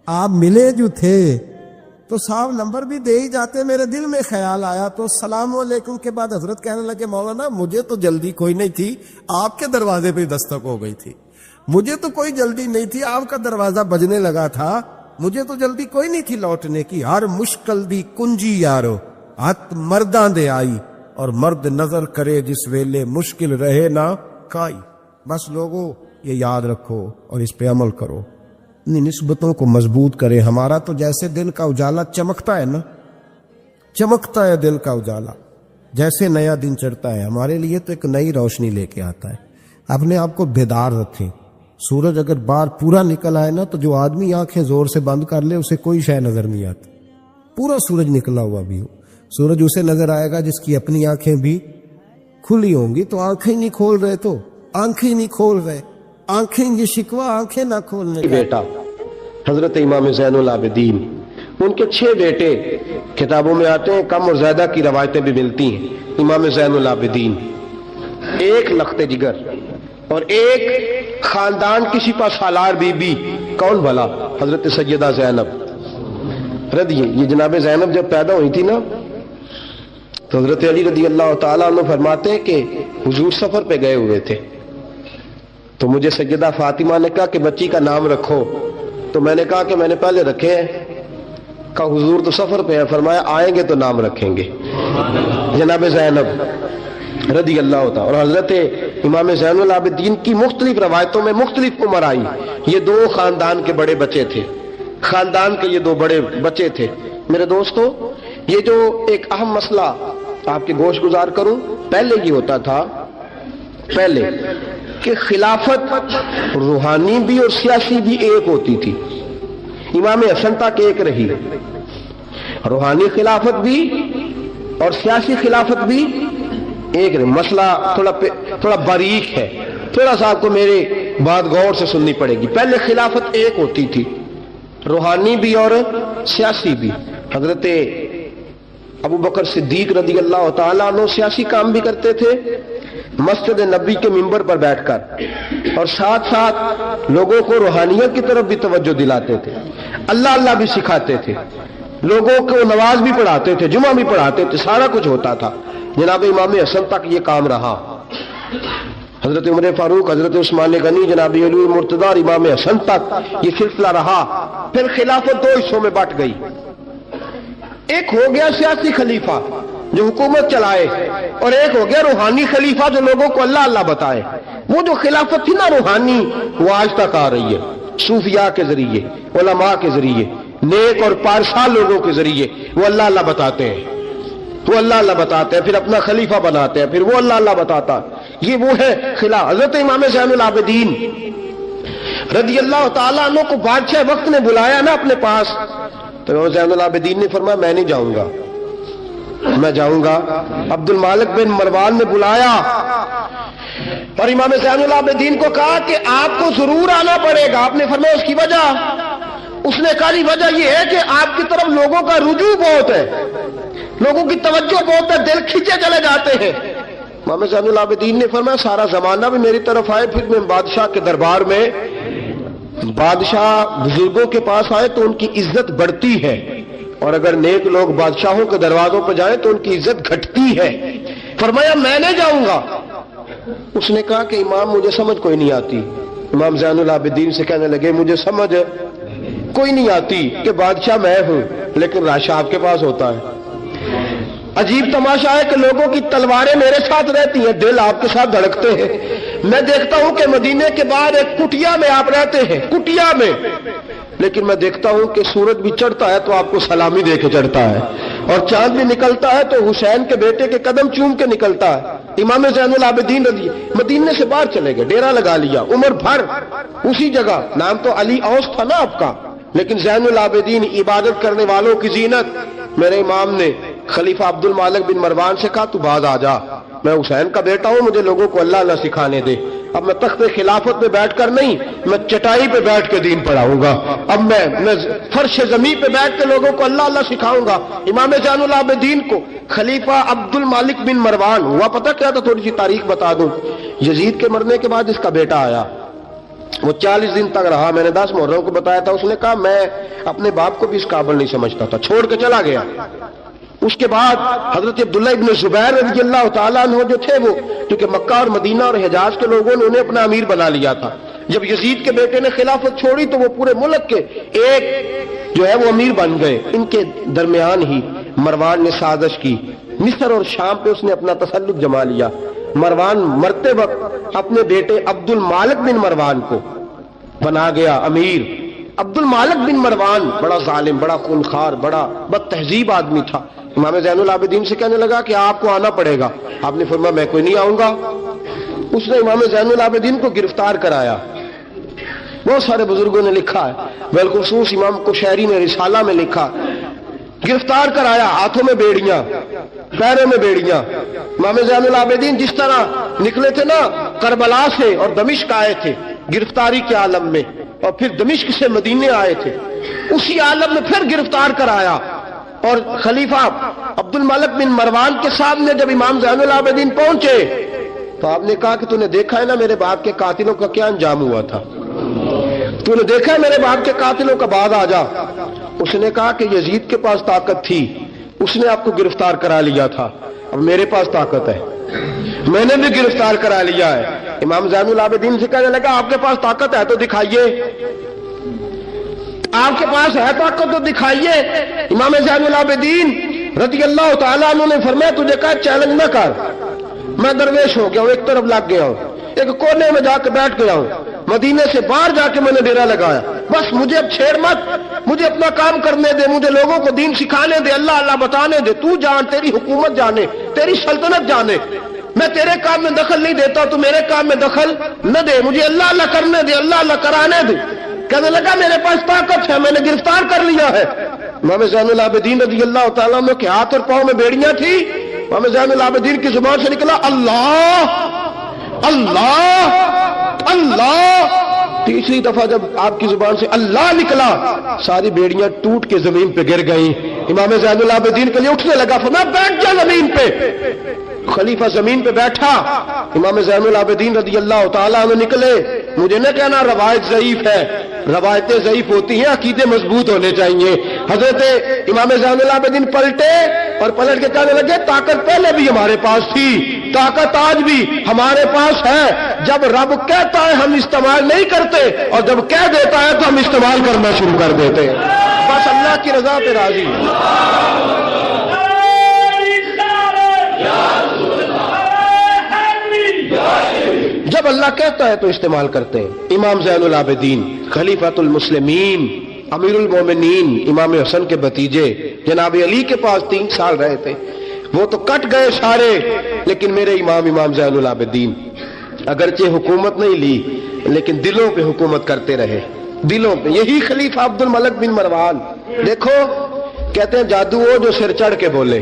آپ ملے جو تھے تو صاحب نمبر بھی دے ہی جاتے۔ میرے دل میں خیال آیا تو السلام علیکم کے بعد حضرت کہنے لگے مولانا مجھے تو جلدی کوئی نہیں تھی، آپ کے دروازے پہ دستک ہو گئی تھی، مجھے تو کوئی جلدی نہیں تھی، آپ کا دروازہ بجنے لگا تھا، مجھے تو جلدی کوئی نہیں تھی لوٹنے کی۔ ہر مشکل دی کنجی یارو ہاتھ مرداں دے آئی، اور مرد نظر کرے جس ویلے مشکل رہے نہ کائی۔ بس لوگوں یہ یاد رکھو اور اس پہ عمل کرو، اپنی نسبتوں کو مضبوط کرے۔ ہمارا تو جیسے دن کا اجالا چمکتا ہے نا، چمکتا ہے دل کا اجالا، جیسے نیا دن چڑھتا ہے ہمارے لیے تو ایک نئی روشنی لے کے آتا ہے۔ اپنے آپ کو بیدار رکھیں۔ سورج اگر باہر پورا نکل آئے نا تو جو آدمی آنکھیں زور سے بند کر لے اسے کوئی شے نظر نہیں آتی، پورا سورج نکلا ہوا بھی ہو۔ سورج اسے نظر آئے گا جس کی اپنی آنکھیں بھی کھلی ہوں گی، تو آنکھیں نہیں کھول رہے، تو آنکھیں نہیں کھول رہے، آنکھیں یہ شکوہ آنکھیں نہ کھولنے کا۔ بیٹا حضرت امام زین العابدین، ان کے 6 بیٹے کتابوں میں آتے ہیں، کم اور زیادہ کی روایتیں بھی ملتی ہیں۔ امام زین العابدین، ایک لخت جگر اور ایک خاندان کی سپہ سالار بی بی، کون بھلا؟ حضرت سیدہ زینب رضی۔ یہ جناب زینب جب پیدا ہوئی تھی نا تو حضرت علی رضی اللہ تعالیٰ عنہ فرماتے ہیں کہ حضور سفر پہ گئے ہوئے تھے، تو مجھے سیدہ فاطمہ نے کہا کہ بچی کا نام رکھو، تو میں نے کہا کہ میں نے پہلے رکھے ہیں۔ کہا حضور تو سفر پہ ہیں، فرمایا آئیں گے تو نام رکھیں گے۔ جناب زینب رضی اللہ تعالیٰ، اور حضرت امام زین العابدین کی مختلف روایتوں میں مختلف عمر آئی۔ یہ 2 خاندان کے بڑے بچے تھے، خاندان کے یہ 2 بڑے بچے تھے۔ میرے دوستو، یہ جو ایک اہم مسئلہ آپ کے گوش گزار کروں، پہلے یہ ہوتا تھا پہلے کہ خلافت روحانی بھی اور سیاسی بھی ایک ہوتی تھی۔ امام حسن تک ایک رہی، روحانی خلافت بھی اور سیاسی خلافت بھی ایک رہی۔ مسئلہ تھوڑا باریک ہے، تھوڑا سا آپ کو میرے بات غور سے سننی پڑے گی۔ پہلے خلافت ایک ہوتی تھی، روحانی بھی اور سیاسی بھی۔ حضرت ابو بکر صدیق رضی اللہ تعالیٰ عنہ سیاسی کام بھی کرتے تھے مسجد نبی کے منبر پر بیٹھ کر، اور ساتھ ساتھ لوگوں کو روحانیت کی طرف بھی توجہ دلاتے تھے، اللہ اللہ بھی سکھاتے تھے، لوگوں کو نماز بھی پڑھاتے تھے، جمعہ بھی پڑھاتے تھے، سارا کچھ ہوتا تھا۔ جناب امام حسن تک یہ کام رہا، حضرت عمر فاروق، حضرت عثمان غنی، جناب علی مرتضی اور امام حسن تک یہ سلسلہ رہا۔ پھر خلافت 2 حصوں میں بٹ گئی، ایک ہو گیا سیاسی خلیفہ جو حکومت چلائے، اور ایک ہو گیا روحانی خلیفہ جو لوگوں کو اللہ اللہ بتائے۔ وہ جو خلافت تھی نا روحانی، وہ آج تک آ رہی ہے، صوفیاء کے ذریعے، علماء کے ذریعے، نیک اور پارسال لوگوں کے ذریعے وہ اللہ اللہ بتاتے ہیں، وہ اللہ اللہ بتاتے ہیں، پھر اپنا خلیفہ بناتے ہیں، پھر وہ اللہ اللہ بتاتا۔ یہ وہ ہے خلاف۔ حضرت امام زین العابدین رضی اللہ تعالیٰ عنہ کو بادشاہ وقت نے بلایا نا اپنے پاس، تو امام زین العابدین نے فرمایا میں نہیں جاؤں گا، میں جاؤں گا۔ عبد المالک بن مروان نے بلایا اور امام زین العابدین کو کہا کہ آپ کو ضرور آنا پڑے گا۔ آپ نے فرمایا اس کی وجہ؟ اس نے کہا وجہ یہ ہے کہ آپ کی طرف لوگوں کا رجوع بہت ہے، لوگوں کی توجہ بہت ہے، دل کھینچے چلے جاتے ہیں۔ امام زین العابدین نے فرمایا سارا زمانہ بھی میری طرف آئے، پھر میں بادشاہ کے دربار میں، بادشاہ بزرگوں کے پاس آئے تو ان کی عزت بڑھتی ہے، اور اگر نیک لوگ بادشاہوں کے دروازوں پہ جائیں تو ان کی عزت گھٹتی ہے۔ فرمایا میں نہیں جاؤں گا۔ اس نے کہا کہ امام مجھے سمجھ کوئی نہیں آتی۔ امام زین العابدین سے کہنے لگے مجھے سمجھ کوئی نہیں آتی کہ بادشاہ میں ہوں لیکن راشا آپ کے پاس ہوتا ہے۔ عجیب تماشا ہے کہ لوگوں کی تلواریں میرے ساتھ رہتی ہیں، دل آپ کے ساتھ دھڑکتے ہیں۔ میں دیکھتا ہوں کہ مدینے کے باہر ایک کٹیا میں آپ رہتے ہیں، کٹیا میں، لیکن میں دیکھتا ہوں کہ سورج بھی چڑھتا ہے تو آپ کو سلامی دے کے چڑھتا ہے، اور چاند بھی نکلتا ہے تو حسین کے بیٹے کے قدم چوم کے نکلتا ہے۔ امام زین العابدین رضی مدینے سے باہر چلے گئے، ڈیرا لگا لیا، عمر بھر اسی جگہ، نام تو علی اوس تھا نا آپ کا، لیکن زین العابدین عبادت کرنے والوں کی زینت۔ میرے امام نے خلیفہ عبد المالک بن مروان سے کہا تو باز آ جا، میں حسین کا بیٹا ہوں، مجھے لوگوں کو اللہ اللہ سکھانے دے۔ اب میں تخت خلافت پہ بیٹھ کر نہیں، میں چٹائی پہ بیٹھ کے دین پڑھاؤں گا، اب میں فرش زمین پہ بیٹھ کے لوگوں کو اللہ اللہ سکھاؤں گا۔ امام زین العابدین کو خلیفہ عبد المالک بن مروان ہوا پتہ کیا تھا؟ تھوڑی سی تاریخ بتا دوں۔ یزید کے مرنے کے بعد اس کا بیٹا آیا، وہ 40 دن تک رہا، میں نے 10 محرم کو بتایا تھا۔ اس نے کہا میں اپنے باپ کو بھی اس قابل نہیں سمجھتا تھا، چھوڑ کے چلا گیا۔ اس کے بعد حضرت عبداللہ ابن زبیر رضی اللہ تعالیٰ عنہ جو تھے، وہ کیونکہ مکہ اور مدینہ اور حجاز کے لوگوں نے انہیں اپنا امیر بنا لیا تھا، جب یزید کے بیٹے نے خلافت چھوڑی تو وہ پورے ملک کے ایک جو ہے وہ امیر بن گئے۔ ان کے درمیان ہی مروان نے سازش کی، مصر اور شام پہ اس نے اپنا تسلط جما لیا۔ مروان مرتے وقت اپنے بیٹے عبد المالک بن مروان کو بنا گیا امیر۔ عبد المالک بن مروان بڑا ظالم، بڑا خونخوار، بڑا بد تہذیب آدمی تھا۔ امام زین العابدین سے کہنے لگا کہ آپ کو آنا پڑے گا۔ آپ نے فرمایا میں کوئی نہیں آؤں گا۔ اس نے امام زین العابدین کو گرفتار کرایا۔ بہت سارے بزرگوں نے لکھا ہے، بالخصوص امام قشیری نے رسالہ میں لکھا، گرفتار کرایا، ہاتھوں میں بیڑیاں، پیروں میں بیڑیاں۔ امام زین العابدین جس طرح نکلے تھے نا کربلا سے اور دمشق آئے تھے گرفتاری کے عالم میں، اور پھر دمشق سے مدینے آئے تھے، اسی عالم میں پھر گرفتار کرایا۔ اور خلیفہ عبد المالک بن مروان کے سامنے جب امام زین العابدین پہنچے تو آپ نے کہا کہ تو نے دیکھا ہے نا میرے باپ کے قاتلوں کا کیا انجام ہوا تھا، تو نے دیکھا ہے میرے باپ کے قاتلوں کا، بعد آ جا۔ اس نے کہا کہ یزید کے پاس طاقت تھی، اس نے آپ کو گرفتار کرا لیا تھا، اب میرے پاس طاقت ہے، میں نے بھی گرفتار کرا لیا ہے۔ امام زین العابدین سے کہنے لگا آپ کے پاس طاقت ہے تو دکھائیے، آپ کے پاس ہے طاقت تو دکھائیے۔ امام زین العابدین رضی اللہ تعالیٰ عنہ نے فرمایا تجھے کہا چیلنج نہ کر، میں درویش ہو گیا ہوں، ایک طرف لگ گیا ہوں، ایک کونے میں جا کے بیٹھ گیا ہوں، مدینے سے باہر جا کے میں نے ڈیرا لگایا، بس مجھے اب چھیڑ مت، مجھے اپنا کام کرنے دے، مجھے لوگوں کو دین سکھانے دے، اللہ اللہ بتانے دے، تو جان، تیری حکومت جانے، تیری سلطنت جانے، میں تیرے کام میں دخل نہیں دیتا، تو میرے کام میں دخل نہ دے، مجھے اللہ اللہ کرنے دے، اللہ اللہ کرانے دے۔ کہنے لگا میرے پاس طاقت ہے، میں نے گرفتار کر لیا ہے۔ امام زین العابدین رضی اللہ تعالیٰ عنہ کے ہاتھ اور پاؤں میں بیڑیاں تھی۔ امام زین العابدین کی زبان سے نکلا اللہ اللہ اللہ۔ تیسری دفعہ جب آپ کی زبان سے اللہ نکلا ساری بیڑیاں ٹوٹ کے زمین پہ گر گئیں۔ امام زین العابدین کے لیے اٹھنے لگا، فرمایا بیٹھ جا زمین پہ۔ خلیفہ زمین پہ بیٹھا، امام زین العابدین رضی اللہ تعالیٰ عنہ نکلے۔ مجھے نہ کہنا روایت ضعیف ہے، روایتیں ضعیف ہوتی ہیں، عقیدے مضبوط ہونے چاہیے۔ حضرت امام زین العابدین پلٹے اور پلٹ کے کہنے لگے طاقت پہلے بھی ہمارے پاس تھی، طاقت آج بھی ہمارے پاس ہے، جب رب کہتا ہے ہم استعمال نہیں کرتے، اور جب کہہ دیتا ہے تو ہم استعمال کرنا شروع کر دیتے ہیں۔ بس اللہ کی رضا پہ راضی۔ جب اللہ کہتا ہے تو استعمال کرتے ہیں۔ امام زین العابدین خلیفۃ المسلمین امیر المومنین امام حسن کے بھتیجے جناب علی کے پاس 3 سال رہے تھے، وہ تو کٹ گئے سارے، لیکن میرے امام زین العابدین اگرچہ حکومت نہیں لی لیکن دلوں پہ حکومت کرتے رہے، دلوں پہ۔ یہی خلیفہ عبد الملک بن مروان، دیکھو کہتے ہیں جادو وہ جو سر چڑھ کے بولے،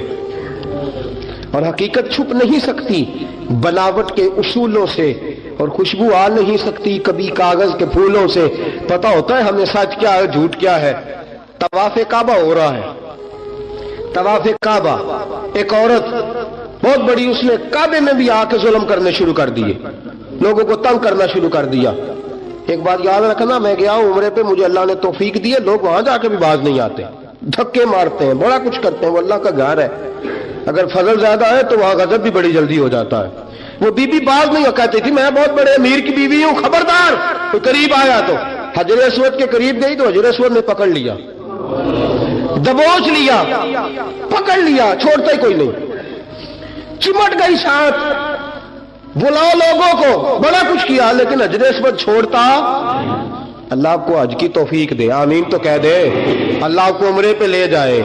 اور حقیقت چھپ نہیں سکتی بناوٹ کے اصولوں سے، اور خوشبو آ نہیں سکتی کبھی کاغذ کے پھولوں سے۔ پتہ ہوتا ہے ہمیں سچ کیا ہے جھوٹ کیا ہے۔ طواف کعبہ ہو رہا ہے، طواف کعبہ، ایک عورت بہت بڑی، اس نے کعبے میں بھی آ کے ظلم کرنے شروع کر دیے، لوگوں کو تنگ کرنا شروع کر دیا۔ ایک بات یاد رکھنا، میں گیا ہوں عمرے پہ، مجھے اللہ نے توفیق دی ہے، لوگ وہاں جا کے بھی باز نہیں آتے، دھکے مارتے ہیں، بڑا کچھ کرتے ہیں، وہ اللہ کا گھر ہے، اگر فضل زیادہ ہے تو وہاں غضب بھی بڑی جلدی ہو جاتا ہے۔ وہ بی بی باز نہیں کہتی تھی میں بہت بڑے امیر کی بیوی ہوں، خبردار کوئی قریب آیا تو حجر اسود کے قریب گئی تو حجر اسود نے پکڑ لیا، دبوچ لیا، پکڑ لیا، چھوڑتا ہی کوئی نہیں، چمٹ گئی ساتھ، بلاؤ لوگوں کو، بڑا کچھ کیا، لیکن حجر اسود چھوڑتا۔ اللہ آپ کو حج کی توفیق دے، آمین تو کہہ دے، اللہ آپ کو عمرے پہ لے جائے۔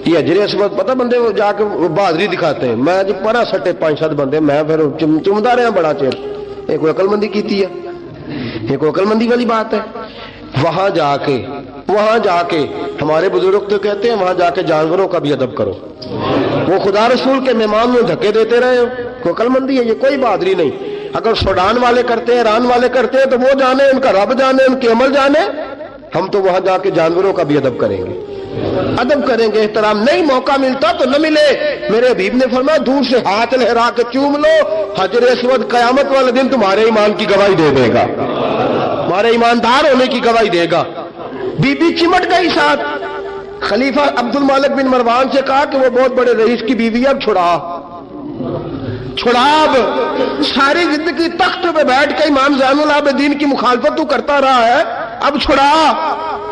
یہ حجر اسود پتہ بندے وہ جا کے بہادری دکھاتے ہیں، میں جی پرا سٹے 5-7 بندے، میں پھر چمدا رہا بڑا چیر، ایک عقل مندی کیتی ہے، ایک عقل مندی والی بات ہے۔ وہاں جا کے ہمارے بزرگ تو کہتے ہیں وہاں جا کے جانوروں کا بھی ادب کرو، وہ خدا رسول کے مہمان میں دھکے دیتے رہے ہو، کوئی عقل مندی ہے، یہ کوئی بہادری نہیں۔ اگر سوڈان والے کرتے ہیں، ایران والے کرتے ہیں تو وہ جانے، ان کا رب جانے، ان کے عمل جانے، ہم تو وہاں جا کے جانوروں کا بھی ادب کریں گے، ادب کریں گے، احترام۔ نہیں موقع ملتا تو نہ ملے، میرے حبیب نے فرمایا دور سے ہاتھ لہرا کے چوم لو، حجر اسود قیامت والے دن تمہارے ایمان کی گواہی دے دے گا، تمہارے ایماندار ہونے کی گواہی دے گا۔ بی بی چمٹ گئی ساتھ، خلیفہ عبد المالک بن مروان سے کہا کہ وہ بہت بڑے رئیس کی بیوی، اب چھڑا، اب ساری زندگی تخت پہ بیٹھ کے امام زین العابدین کی مخالفت تو کرتا رہا ہے، اب چھڑا۔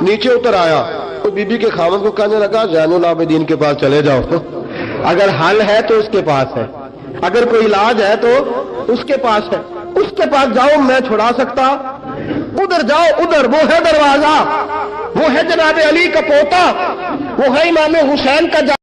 نیچے اتر آیا تو بی بی کے خاوند کو کہنے لگا زین العابدین کے پاس چلے جاؤ، اگر حل ہے تو اس کے پاس ہے، اگر کوئی علاج ہے تو اس کے پاس ہے، اس کے پاس جاؤ، میں چھڑا سکتا، ادھر جاؤ، ادھر وہ ہے دروازہ، وہ ہے جناب علی کا پوتا، وہ ہے امام حسین کا